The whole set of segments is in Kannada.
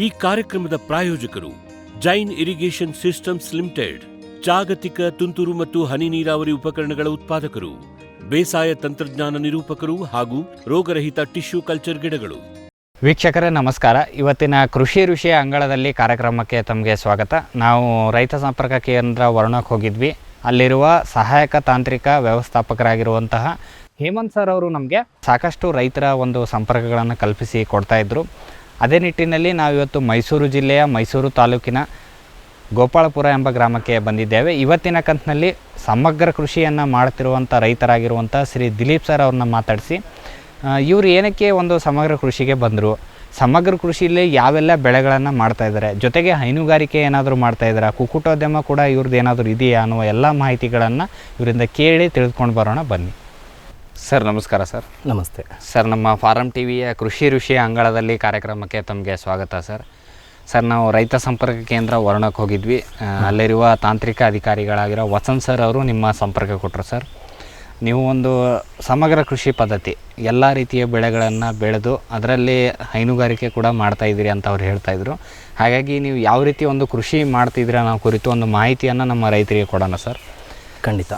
ಈ ಕಾರ್ಯಕ್ರಮದ ಪ್ರಾಯೋಜಕರು ಜೈನ್ ಇರಿಗೇಷನ್ ಸಿಸ್ಟಮ್ಸ್ ಲಿಮಿಟೆಡ್, ಜಾಗತಿಕ ತುಂತುರು ಮತ್ತು ಹನಿ ನೀರಾವರಿ ಉಪಕರಣಗಳ ಉತ್ಪಾದಕರು, ಬೇಸಾಯ ತಂತ್ರಜ್ಞಾನ ನಿರೂಪಕರು ಹಾಗೂ ರೋಗರಹಿತ ಟಿಶ್ಯೂ ಕಲ್ಚರ್ ಗಿಡಗಳು. ವೀಕ್ಷಕರೇ ನಮಸ್ಕಾರ. ಇವತ್ತಿನ ಕೃಷಿ ಋಷಿ ಅಂಗಳದಲ್ಲಿ ಕಾರ್ಯಕ್ರಮಕ್ಕೆ ತಮಗೆ ಸ್ವಾಗತ. ನಾವು ರೈತ ಸಂಪರ್ಕ ಕೇಂದ್ರ ವರ್ಣಕ್ಕೆ ಹೋಗಿದ್ವಿ. ಅಲ್ಲಿರುವ ಸಹಾಯಕ ತಾಂತ್ರಿಕ ವ್ಯವಸ್ಥಾಪಕರಾಗಿರುವಂತಹ ಹೇಮಂತ್ ಸರ್ ಅವರು ನಮಗೆ ಸಾಕಷ್ಟು ರೈತರ ಒಂದು ಸಂಪರ್ಕಗಳನ್ನು ಕಲ್ಪಿಸಿ ಕೊಡ್ತಾಯಿದ್ರು. ಅದೇ ನಿಟ್ಟಿನಲ್ಲಿ ನಾವಿವತ್ತು ಮೈಸೂರು ಜಿಲ್ಲೆಯ ಮೈಸೂರು ತಾಲೂಕಿನ ಗೋಪಾಳಪುರ ಎಂಬ ಗ್ರಾಮಕ್ಕೆ ಬಂದಿದ್ದೇವೆ. ಇವತ್ತಿನ ಕಂತಿನಲ್ಲಿ ಸಮಗ್ರ ಕೃಷಿಯನ್ನು ಮಾಡ್ತಿರುವಂಥ ರೈತರಾಗಿರುವಂಥ ಶ್ರೀ ದಿಲೀಪ್ ಸರ್ ಅವ್ರನ್ನ ಮಾತಾಡಿಸಿ ಇವರು ಏನಕ್ಕೆ ಒಂದು ಸಮಗ್ರ ಕೃಷಿಗೆ ಬಂದರು, ಸಮಗ್ರ ಕೃಷಿಯಲ್ಲಿ ಯಾವೆಲ್ಲ ಬೆಳೆಗಳನ್ನು ಮಾಡ್ತಾಯಿದ್ದಾರೆ, ಜೊತೆಗೆ ಹೈನುಗಾರಿಕೆ ಏನಾದರೂ ಮಾಡ್ತಾಯಿದ್ದಾರೆ, ಕುಕ್ಕುಟೋದ್ಯಮ ಕೂಡ ಇವ್ರದ್ದು ಏನಾದರೂ ಇದೆಯಾ ಅನ್ನುವ ಎಲ್ಲ ಮಾಹಿತಿಗಳನ್ನು ಇವರಿಂದ ಕೇಳಿ ತಿಳಿದುಕೊಂಡು ಬರೋಣ ಬನ್ನಿ. ಸರ್ ನಮಸ್ಕಾರ. ಸರ್ ನಮಸ್ತೆ ಸರ್. ನಮ್ಮ ಫಾರಂ ಟಿ ವಿಯ ಕೃಷಿ ಋಷಿ ಅಂಗಳದಲ್ಲಿ ಕಾರ್ಯಕ್ರಮಕ್ಕೆ ತಮಗೆ ಸ್ವಾಗತ ಸರ್. ಸರ್, ನಾವು ರೈತ ಸಂಪರ್ಕ ಕೇಂದ್ರ ವರ್ಣಕ್ಕೆ ಹೋಗಿದ್ವಿ. ಅಲ್ಲಿರುವ ತಾಂತ್ರಿಕ ಅಧಿಕಾರಿಗಳಾಗಿರೋ ವಸಂತ್ ಸರ್ ಅವರು ನಿಮ್ಮ ಸಂಪರ್ಕ ಕೊಟ್ಟರು. ಸರ್, ನೀವು ಒಂದು ಸಮಗ್ರ ಕೃಷಿ ಪದ್ಧತಿ ಎಲ್ಲ ರೀತಿಯ ಬೆಳೆಗಳನ್ನು ಬೆಳೆದು ಅದರಲ್ಲಿ ಹೈನುಗಾರಿಕೆ ಕೂಡ ಮಾಡ್ತಾಯಿದ್ದೀರಿ ಅಂತ ಅವ್ರು ಹೇಳ್ತಾಯಿದ್ರು. ಹಾಗಾಗಿ ನೀವು ಯಾವ ರೀತಿ ಒಂದು ಕೃಷಿ ಮಾಡ್ತಿದ್ದೀರ ಅನ್ನೋ ಕುರಿತು ಒಂದು ಮಾಹಿತಿಯನ್ನು ನಮ್ಮ ರೈತರಿಗೆ ಕೊಡೋಣ ಸರ್. ಖಂಡಿತ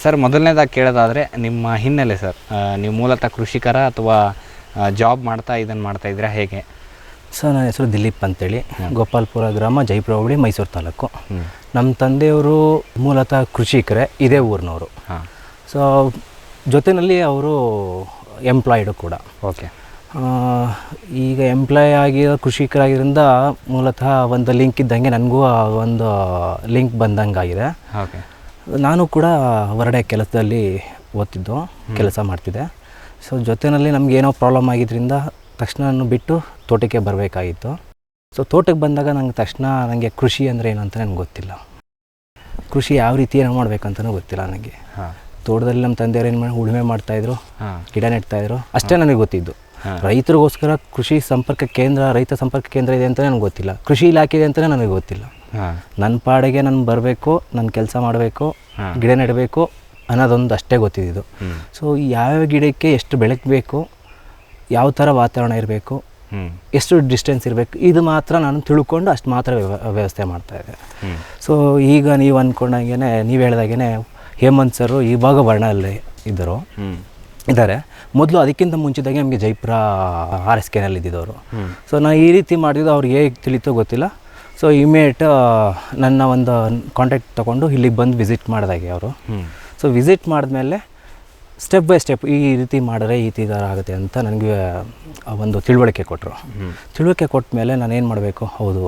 ಸರ್, ಮೊದಲನೇದಾಗಿ ಕೇಳೋದಾದರೆ ನಿಮ್ಮ ಹಿನ್ನೆಲೆ ಸರ್. ನೀವು ಮೂಲತಃ ಕೃಷಿಕರ ಅಥವಾ ಜಾಬ್ ಮಾಡ್ತಾಯಿದ್ದೀರಾ ಹೇಗೆ? ಸರ್, ನನ್ನ ಹೆಸರು ದಿಲೀಪ್ ಅಂತೇಳಿ, ಗೋಪಾಲ್ಪುರ ಗ್ರಾಮ, ಜೈಪುರ ಹೋಬಳಿ, ಮೈಸೂರು ತಾಲೂಕು. ನಮ್ಮ ತಂದೆಯವರು ಮೂಲತಃ ಕೃಷಿಕರೇ, ಇದೇ ಊರಿನವರು. ಸೊ ಜೊತೆಯಲ್ಲಿ ಅವರು ಎಂಪ್ಲಾಯ್ಡು ಕೂಡ. ಓಕೆ. ಈಗ ಎಂಪ್ಲಾಯ್ ಆಗಿರೋ ಕೃಷಿಕರಾಗಿರೋದ್ರಿಂದ ಮೂಲತಃ ಒಂದು ಲಿಂಕ್ ಇದ್ದಂಗೆ ನನಗೂ ಒಂದು ಲಿಂಕ್ ಬಂದಂಗೆ ಆಗಿದೆ. ಓಕೆ. ನಾನು ಕೂಡ ಹೊರಗಡೆ ಕೆಲಸದಲ್ಲಿ ಓದ್ತಿದ್ದು, ಕೆಲಸ ಮಾಡ್ತಿದ್ದೆ. ಸೊ ಜೊತೆಯಲ್ಲಿ ನಮಗೇನೋ ಪ್ರಾಬ್ಲಮ್ ಆಗಿದ್ದರಿಂದ ತಕ್ಷಣ ನಾನು ಬಿಟ್ಟು ತೋಟಕ್ಕೆ ಬರಬೇಕಾಗಿತ್ತು. ಸೊ ತೋಟಕ್ಕೆ ಬಂದಾಗ ನನಗೆ ಕೃಷಿ ಅಂದರೆ ಏನು ಅಂತ ನನಗೆ ಗೊತ್ತಿಲ್ಲ. ಕೃಷಿ ಯಾವ ರೀತಿ ಏನೋ ಮಾಡಬೇಕಂತನೂ ಗೊತ್ತಿಲ್ಲ ನನಗೆ. ತೋಟದಲ್ಲಿ ನಮ್ಮ ತಂದೆಯವರು ಏನು ಮಾಡಿ ಉಳುಮೆ ಮಾಡ್ತಾಯಿದ್ರು, ಗಿಡ ನೆಡ್ತಾಯಿದ್ರು, ಅಷ್ಟೇ ನನಗೆ ಗೊತ್ತಿದ್ದು. ರೈತರಿಗೋಸ್ಕರ ಕೃಷಿ ಸಂಪರ್ಕ ಕೇಂದ್ರ, ರೈತ ಸಂಪರ್ಕ ಕೇಂದ್ರ ಇದೆ ಅಂತಲೇ ನನಗೆ ಗೊತ್ತಿಲ್ಲ. ಕೃಷಿ ಇಲಾಖೆ ಇದೆ ಅಂತಲೇ ನನಗೆ ಗೊತ್ತಿಲ್ಲ. ನನ್ನ ಪಾಡಿಗೆ ನಾನು ಬರಬೇಕು, ನನ್ನ ಕೆಲಸ ಮಾಡಬೇಕು, ಗಿಡ ನೆಡಬೇಕು ಅನ್ನೋದೊಂದು ಅಷ್ಟೇ ಗೊತ್ತಿದ್ದು. ಸೊ ಯಾವ ಗಿಡಕ್ಕೆ ಎಷ್ಟು ಬೆಳಕು ಬೇಕು, ಯಾವ ಥರ ವಾತಾವರಣ ಇರಬೇಕು, ಎಷ್ಟು ಡಿಸ್ಟೆನ್ಸ್ ಇರಬೇಕು, ಇದು ಮಾತ್ರ ನಾನು ತಿಳ್ಕೊಂಡು ಅಷ್ಟು ಮಾತ್ರ ವ್ಯವಸ್ಥೆ ಮಾಡ್ತಾಯಿದ್ದೆ. ಸೊ ಈಗ ನೀವು ಅಂದ್ಕೊಂಡಾಗೇ, ನೀವು ಹೇಳಿದಾಗೇ ಹೇಮಂತ್ ಸರು ಇವಾಗ ವರ್ಣಲ್ಲಿ ಇದ್ದಾರೆ. ಮೊದಲು ಅದಕ್ಕಿಂತ ಮುಂಚಿದಾಗೆ ನಮಗೆ ಜೈಪುರ RSKನಲ್ಲಿ ಇದ್ದಿದ್ದವರು. ಸೊ ನಾನು ಈ ರೀತಿ ಮಾಡಿದ್ದು ಅವ್ರಿಗೆ ಹೇಗೆ ತಿಳಿತೋ ಗೊತ್ತಿಲ್ಲ. ಸೊ ಇಮಿಡಿಯೇಟ್ ನನ್ನ ಒಂದು ಕಾಂಟ್ಯಾಕ್ಟ್ ತೊಗೊಂಡು ಇಲ್ಲಿಗೆ ಬಂದು ವಿಸಿಟ್ ಮಾಡಿದಾಗೆ ಅವರು. ಸೊ ವಿಸಿಟ್ ಮಾಡಿದ್ಮೇಲೆ ಸ್ಟೆಪ್ ಬೈ ಸ್ಟೆಪ್ ಈ ರೀತಿ ಮಾಡಿದ್ರೆ ಈ ಥರ ಆಗುತ್ತೆ ಅಂತ ನನಗೆ ಒಂದು ತಿಳುವಳಿಕೆ ಕೊಟ್ಟರು. ತಿಳುವಳಿಕೆ ಕೊಟ್ಟ ಮೇಲೆ ನಾನೇನು ಮಾಡಬೇಕು, ಹೌದು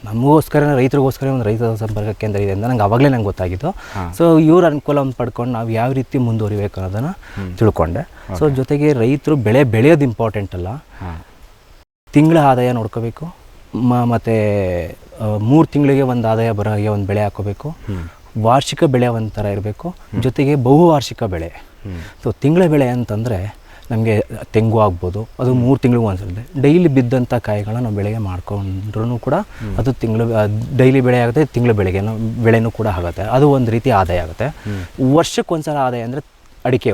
ನಮಗೋಸ್ಕರ, ರೈತರಿಗೋಸ್ಕರ ಒಂದು ರೈತ ಸಂಪರ್ಕ ಕೇಂದ್ರ ಇದೆ ಅಂತ ಆವಾಗಲೇ ನಂಗೆ ಗೊತ್ತಾಗಿತ್ತು. ಸೊ ಇವ್ರ ಅನುಕೂಲವನ್ನು ಪಡ್ಕೊಂಡು ನಾವು ಯಾವ ರೀತಿ ಮುಂದುವರಿಬೇಕು ಅನ್ನೋದನ್ನು ತಿಳ್ಕೊಂಡೆ. ಸೊ ಜೊತೆಗೆ ರೈತರು ಬೆಳೆ ಬೆಳೆಯೋದು ಇಂಪಾರ್ಟೆಂಟ್ ಅಲ್ಲ, ತಿಂಗಳ ಆದಾಯ ನೋಡ್ಕೋಬೇಕು, ಮತ್ತು 3 ತಿಂಗಳಿಗೆ ಒಂದು ಆದಾಯ ಬರೋ ಹಾಗೆ ಒಂದು ಬೆಳೆ ಹಾಕೋಬೇಕು. ವಾರ್ಷಿಕ ಬೆಳೆ ಒಂಥರ ಇರಬೇಕು, ಜೊತೆಗೆ ಬಹುವಾರ್ಷಿಕ ಬೆಳೆ. ಸೊ ತಿಂಗಳ ಬೆಳೆ ಅಂತಂದರೆ ನಮಗೆ ತೆಂಗು ಆಗ್ಬೋದು, ಅದು 3 ತಿಂಗಳಿಗೂ ಒಂದ್ಸಲ ಡೈಲಿ ಬಿದ್ದಂಥ ಕಾಯಿಗಳನ್ನ ನಾವು ಬೆಳೆಗೆ ಮಾಡ್ಕೊಂಡ್ರೂ ಕೂಡ ಅದು ಡೈಲಿ ಬೆಳೆ ಆಗುತ್ತೆ, ತಿಂಗಳ ಬೆಳೆನೂ ಕೂಡ ಆಗುತ್ತೆ. ಅದು ಒಂದು ರೀತಿ ಆದಾಯ ಆಗುತ್ತೆ. ವರ್ಷಕ್ಕೊಂದ್ಸಲ ಆದಾಯ ಅಂದರೆ ಅಡಿಕೆ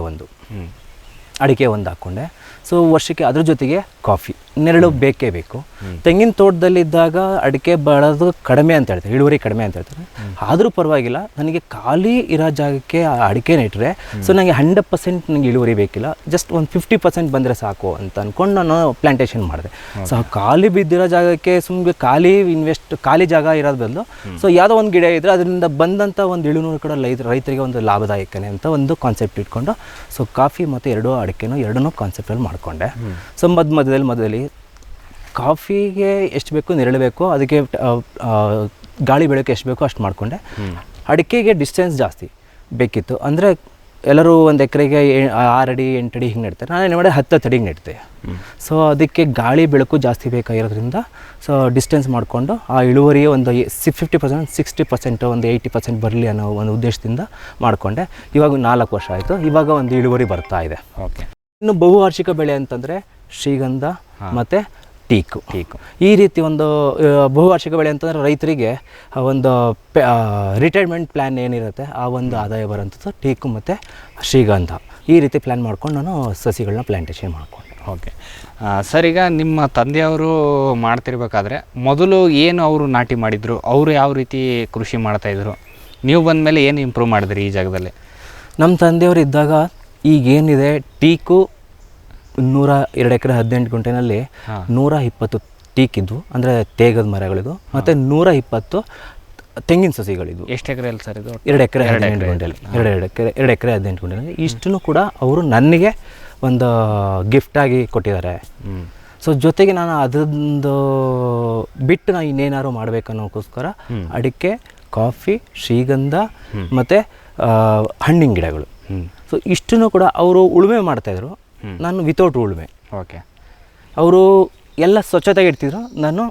ಒಂದು ಹಾಕ್ಕೊಂಡೆ. ಸೊ ವರ್ಷಕ್ಕೆ ಅದ್ರ ಜೊತೆಗೆ ಕಾಫಿ ಇನ್ನೆರಡು ಬೇಕೇ ಬೇಕು. ತೆಂಗಿನ ತೋಟದಲ್ಲಿದ್ದಾಗ ಅಡಿಕೆ ಬೆಳೆದು ಕಡಿಮೆ ಅಂತ ಹೇಳ್ತಾರೆ, ಇಳುವರಿ ಕಡಿಮೆ ಅಂತ ಹೇಳ್ತಾರೆ. ಆದರೂ ಪರವಾಗಿಲ್ಲ, ನನಗೆ ಖಾಲಿ ಇರೋ ಜಾಗಕ್ಕೆ ಅಡಿಕೆ ನೆಟ್ಟರೆ ಸೊ ನನಗೆ 100% ನನಗೆ ಇಳುವರಿ ಬೇಕಿಲ್ಲ, ಜಸ್ಟ್ ಒಂದು 50% ಬಂದರೆ ಸಾಕು ಅಂತ ಅಂದ್ಕೊಂಡು ನಾನು ಪ್ಲಾಂಟೇಶನ್ ಮಾಡಿದೆ. ಸೊ ಖಾಲಿ ಬಿದ್ದಿರೋ ಜಾಗಕ್ಕೆ ಸುಮ್ಮನೆ ಖಾಲಿ ಜಾಗ ಇರೋದು ಬದಲು ಸೊ ಯಾವುದೋ ಒಂದು ಗಿಡ ಇದ್ದರೆ ಅದರಿಂದ ಬಂದಂಥ ಒಂದು ಇಳುವರಿ ಕೂಡ ರೈತರಿಗೆ ಒಂದು ಲಾಭದಾಯಕನೇ ಅಂತ ಒಂದು ಕಾನ್ಸೆಪ್ಟ್ ಇಟ್ಕೊಂಡು ಸೊ ಕಾಫಿ ಮತ್ತು ಎರಡನ್ನೂ ಕಾನ್ಸೆಪ್ಟಲ್ಲಿ ಮಾಡಿಕೊಂಡೆ. ಸೊ ಮೊದಲಲ್ಲಿ ಕಾಫಿಗೆ ಎಷ್ಟು ಬೇಕು ನೆರಳು ಬೇಕು, ಅದಕ್ಕೆ ಗಾಳಿ ಬೆಳಕು ಎಷ್ಟು ಬೇಕೋ ಅಷ್ಟು ಮಾಡಿಕೊಂಡೆ. ಅಡಿಕೆಗೆ ಡಿಸ್ಟೆನ್ಸ್ ಜಾಸ್ತಿ ಬೇಕಿತ್ತು, ಅಂದರೆ ಎಲ್ಲರೂ ಒಂದು ಎಕರೆಗೆ 6 ಅಡಿ 8 ಅಡಿ ಹಿಂಗೆ ನೆಡ್ತಾರೆ. ನಾನು ಏನು ಮಾಡಿದೆ 10 ಅಡಿಗೆ ನೆಡ್ತೆ. ಸೊ ಅದಕ್ಕೆ ಗಾಳಿ ಬೆಳಕು ಜಾಸ್ತಿ ಬೇಕಾಗಿರೋದ್ರಿಂದ ಸೊ ಡಿಸ್ಟೆನ್ಸ್ ಮಾಡಿಕೊಂಡು ಆ ಇಳುವರಿಗೆ ಒಂದು 50%, 60%, ಒಂದು 80% ಬರಲಿ ಅನ್ನೋ ಒಂದು ಉದ್ದೇಶದಿಂದ ಮಾಡಿಕೊಂಡೆ. ಇವಾಗ 4 ವರ್ಷ ಆಯಿತು, ಇವಾಗ ಒಂದು ಇಳುವರಿ ಬರ್ತಾ ಇದೆ. ಓಕೆ. ಇನ್ನು ಬಹುವಾರ್ಷಿಕ ಬೆಳೆ ಅಂತಂದರೆ ಶ್ರೀಗಂಧ ಮತ್ತು ಟೀಕು. ಈ ರೀತಿ ಒಂದು ಬಹುವಾರ್ಷಿಕ ಬೆಳೆ ಅಂತಂದರೆ ರೈತರಿಗೆ ಒಂದು ರಿಟೈರ್ಮೆಂಟ್ ಪ್ಲ್ಯಾನ್ ಏನಿರುತ್ತೆ ಆ ಒಂದು ಆದಾಯ ಬರೋಂಥದ್ದು ಟೀಕು ಮತ್ತು ಶ್ರೀಗಂಧ. ಈ ರೀತಿ ಪ್ಲ್ಯಾನ್ ಮಾಡ್ಕೊಂಡು ನಾನು ಸಸಿಗಳನ್ನ ಪ್ಲ್ಯಾಂಟೇಷನ್ ಮಾಡಿಕೊಂಡೆ. ಓಕೆ ಸರ್, ಈಗ ನಿಮ್ಮ ತಂದೆಯವರು ಮಾಡ್ತಿರ್ಬೇಕಾದ್ರೆ ಮೊದಲು ಏನು ಅವರು ನಾಟಿ ಮಾಡಿದರು, ಅವರು ಯಾವ ರೀತಿ ಕೃಷಿ ಮಾಡ್ತಾಯಿದ್ರು, ನೀವು ಬಂದ ಮೇಲೆ ಏನು ಇಂಪ್ರೂವ್ ಮಾಡಿದ್ರಿ ಈ ಜಾಗದಲ್ಲಿ? ನಮ್ಮ ತಂದೆಯವರು ಇದ್ದಾಗ ಈಗೇನಿದೆ ಟೀಕು 102 ಎಕರೆ 18 ಗುಂಟೆನಲ್ಲಿ 120 ಟೀಕಿದ್ವು, ಅಂದರೆ ತೇಗದ ಮರಗಳಿದ್ವು, ಮತ್ತು 120 ತೆಂಗಿನ ಸಸಿಗಳಿದ್ವು. ಎಷ್ಟು ಎಕರೆಯಲ್ಲಿ ಸರ್ ಇದು? 2 ಎಕರೆ 18 ಗುಂಟೆಯಲ್ಲಿ 2 ಎಕರೆ 18 ಗುಂಟೆಯಲ್ಲಿ. ಇಷ್ಟನ್ನು ಕೂಡ ಅವರು ನನಗೆ ಒಂದು ಗಿಫ್ಟಾಗಿ ಕೊಟ್ಟಿದ್ದಾರೆ. ಸೊ ಜೊತೆಗೆ ನಾನು ಅದೊಂದು ಬಿಟ್ಟು ನಾನು ಇನ್ನೇನಾದ್ರು ಮಾಡಬೇಕನ್ನೋಕ್ಕೋಸ್ಕರ ಅಡಿಕೆ, ಕಾಫಿ, ಶ್ರೀಗಂಧ ಮತ್ತು ಹಣ್ಣಿನ ಗಿಡಗಳು, ಸೊ ಇಷ್ಟನ್ನು ಕೂಡ ಅವರು ಉಳುಮೆ ಮಾಡ್ತಾಯಿದ್ರು, ನಾನು ವಿತೌಟ್ ಉಳುಮೆ. ಓಕೆ. ಅವರು ಎಲ್ಲ ಸ್ವಚ್ಛತೆಗೆ ಇಡ್ತಿದ್ರು, ನಾನು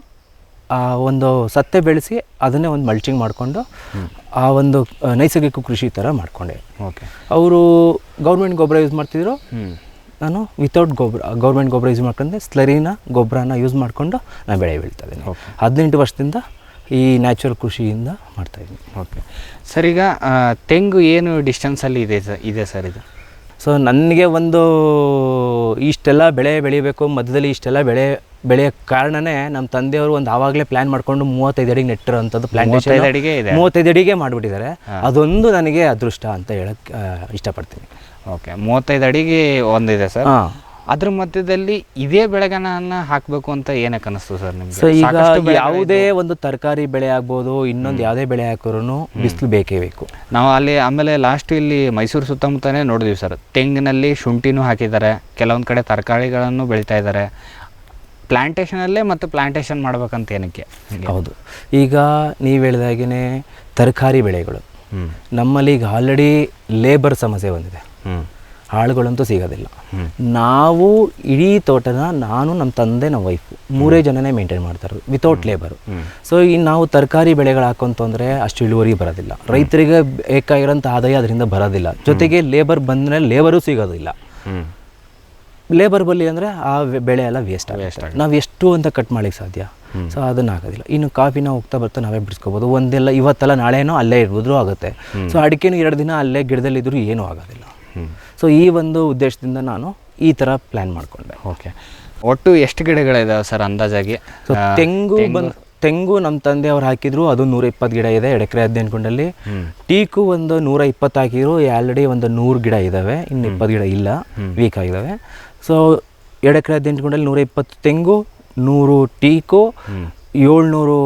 ಒಂದು ಸತ್ತೆ ಬೆಳೆಸಿ ಅದನ್ನೇ ಒಂದು ಮಲ್ಚಿಂಗ್ ಮಾಡಿಕೊಂಡು ಆ ಒಂದು ನೈಸರ್ಗಿಕ ಕೃಷಿ ಥರ ಮಾಡಿಕೊಂಡೆ. ಓಕೆ. ಅವರು ಗೌರ್ಮೆಂಟ್ ಗೊಬ್ಬರ ಯೂಸ್ ಮಾಡ್ತಿದ್ರು, ನಾನು ವಿತೌಟ್ ಗೌರ್ಮೆಂಟ್ ಗೊಬ್ಬರ ಯೂಸ್ ಮಾಡ್ಕೊಂಡೆ, ಸ್ಲರಿನ ಗೊಬ್ಬರನ ಯೂಸ್ ಮಾಡಿಕೊಂಡು ನಾನು ಬೆಳೆ ಬೆಳೀತಾ ಇದ್ದೀನಿ. 18 ವರ್ಷದಿಂದ ಈ ನ್ಯಾಚುರಲ್ ಕೃಷಿಯಿಂದ ಮಾಡ್ತಾಯಿದ್ದೀನಿ. ಓಕೆ ಸರ್, ಈಗ ತೆಂಗು ಏನು ಡಿಸ್ಟೆನ್ಸಲ್ಲಿ ಇದೆ ಸರ್ ಇದು? ಸೊ ನನಗೆ ಒಂದು ಇಷ್ಟೆಲ್ಲ ಬೆಳೆ ಬೆಳಿಬೇಕು, ಮಧ್ಯದಲ್ಲಿ ಇಷ್ಟೆಲ್ಲ ಬೆಳೆಯೋ ಕಾರಣನೇ ನಮ್ಮ ತಂದೆಯವರು ಒಂದು ಆವಾಗಲೇ ಪ್ಲ್ಯಾನ್ ಮಾಡಿಕೊಂಡು 35 ಅಡಿಗೆ ನೆಟ್ಟಿರೋಂಥದ್ದು ಪ್ಲಾಂಟೇಶನ್ 35 ಅಡಿಗೆ ಮಾಡಿಬಿಟ್ಟಿದ್ದಾರೆ. ಅದೊಂದು ನನಗೆ ಅದೃಷ್ಟ ಅಂತ ಹೇಳಕ್ಕೆ ಇಷ್ಟಪಡ್ತೀನಿ. ಓಕೆ, 35 ಅಡಿಗೆ ಒಂದಿದೆ ಸರ್. ಅದ್ರ ಮಧ್ಯದಲ್ಲಿ ಇದೇ ಬೆಳೆಗಳನ್ನ ಹಾಕಬೇಕು ಅಂತ ಏನಕ್ಕೆ ಅನಿಸ್ತು ಸರ್ ನಿಮಗೆ? ಸೊ ಈಗ ಯಾವುದೇ ಒಂದು ತರಕಾರಿ ಬೆಳೆ ಆಗ್ಬೋದು, ಇನ್ನೊಂದು ಯಾವುದೇ ಬೆಳೆ ಹಾಕೋರು ಬಿಸಿಲು ಬೇಕೇ ಬೇಕು. ನಾವು ಅಲ್ಲಿ ಆಮೇಲೆ ಲಾಸ್ಟ್ ಇಲ್ಲಿ ಮೈಸೂರು ಸುತ್ತಮುತ್ತನೇ ನೋಡಿದ್ವಿ ಸರ್, ತೆಂಗಿನಲ್ಲಿ ಶುಂಠಿನೂ ಹಾಕಿದ್ದಾರೆ, ಕೆಲವೊಂದು ಕಡೆ ತರಕಾರಿಗಳನ್ನು ಬೆಳೀತಾ ಇದ್ದಾರೆ. ಪ್ಲಾಂಟೇಶನಲ್ಲೇ ಮತ್ತು ಪ್ಲಾಂಟೇಶನ್ ಮಾಡ್ಬೇಕಂತ ಏನಕ್ಕೆ? ಹೌದು, ಈಗ ನೀವು ಹೇಳಿದಾಗೇ ತರಕಾರಿ ಬೆಳೆಗಳು ನಮ್ಮಲ್ಲಿ ಈಗ ಆಲ್ರೆಡಿ ಲೇಬರ್ ಸಮಸ್ಯೆ ಬಂದಿದೆ, ಆಳುಗಳಂತೂ ಸಿಗೋದಿಲ್ಲ. ನಾವು ಇಡೀ ತೋಟನ ನಾನು, ನಮ್ಮ ತಂದೆ, ನಮ್ಮ ವೈಫು 3 ಜನನೇ ಮೇಂಟೈನ್ ಮಾಡ್ತಾರೆ ವಿತೌಟ್ ಲೇಬರು. ಸೊ ಇನ್ನು ನಾವು ತರಕಾರಿ ಬೆಳೆಗಳು ಹಾಕೊಂತಂದರೆ ಅಷ್ಟು ಇಳುವರಿ ಬರೋದಿಲ್ಲ, ರೈತರಿಗೆ ಬೇಕಾಗಿರೋಂಥ ಆದಾಯ ಅದರಿಂದ ಬರೋದಿಲ್ಲ. ಜೊತೆಗೆ ಲೇಬರ್ ಬಂದರೆ ಲೇಬರು ಸಿಗೋದಿಲ್ಲ. ಲೇಬರ್ ಬಲ್ಲಿ ಅಂದರೆ ಆ ಬೆಳೆ ಎಲ್ಲ ವೇಸ್ಟ್ ಆಗುತ್ತೆ. ನಾವು ಎಷ್ಟು ಅಂತ ಕಟ್ ಮಾಡಲಿಕ್ಕೆ ಸಾಧ್ಯ? ಸೊ ಅದನ್ನು ಆಗೋದಿಲ್ಲ. ಇನ್ನು ಕಾಫಿನ ಹೋಗ್ತಾ ಬರ್ತಾ ನಾವೇ ಬಿಡಿಸ್ಕೋಬೋದು, ಒಂದೆಲ್ಲ ಇವತ್ತೆಲ್ಲ ನಾಳೆನೋ ಅಲ್ಲೇ ಇರ್ಬೋದ್ರೂ ಆಗುತ್ತೆ. ಸೊ ಅಡಿಕೆನೂ 2 ದಿನ ಅಲ್ಲೇ ಗಿಡದಲ್ಲಿದ್ದರೂ ಏನೂ ಆಗೋದಿಲ್ಲ. ಸೊ ಈ ಒಂದು ಉದ್ದೇಶದಿಂದ ನಾನು ಈ ಥರ ಪ್ಲ್ಯಾನ್ ಮಾಡಿಕೊಂಡೆ. ಓಕೆ, ಒಟ್ಟು ಎಷ್ಟು ಗಿಡಗಳಿದಾವೆ ಸರ್ ಅಂದಾಜಾಗಿ? ಸೊ ತೆಂಗು ನಮ್ಮ ತಂದೆಯವ್ರು ಹಾಕಿದ್ರು, ಅದು 120 ಗಿಡ ಇದೆ 2 ಎಕರೆ 18 ಗುಂಟೆಯಲ್ಲಿ. ಟೀಕು ಒಂದು 120 ಹಾಕಿದ್ರು, ಆಲ್ರೆಡಿ ಒಂದು 100 ಗಿಡ ಇದ್ದಾವೆ, ಇನ್ನು 20 ಗಿಡ ಇಲ್ಲ, ವೀಕ್ ಆಗಿದ್ದಾವೆ. ಸೊ 2 ಎಕರೆ 18 ಗುಂಟೆಯಲ್ಲಿ 120 ತೆಂಗು, 100 ಟೀಕು, 700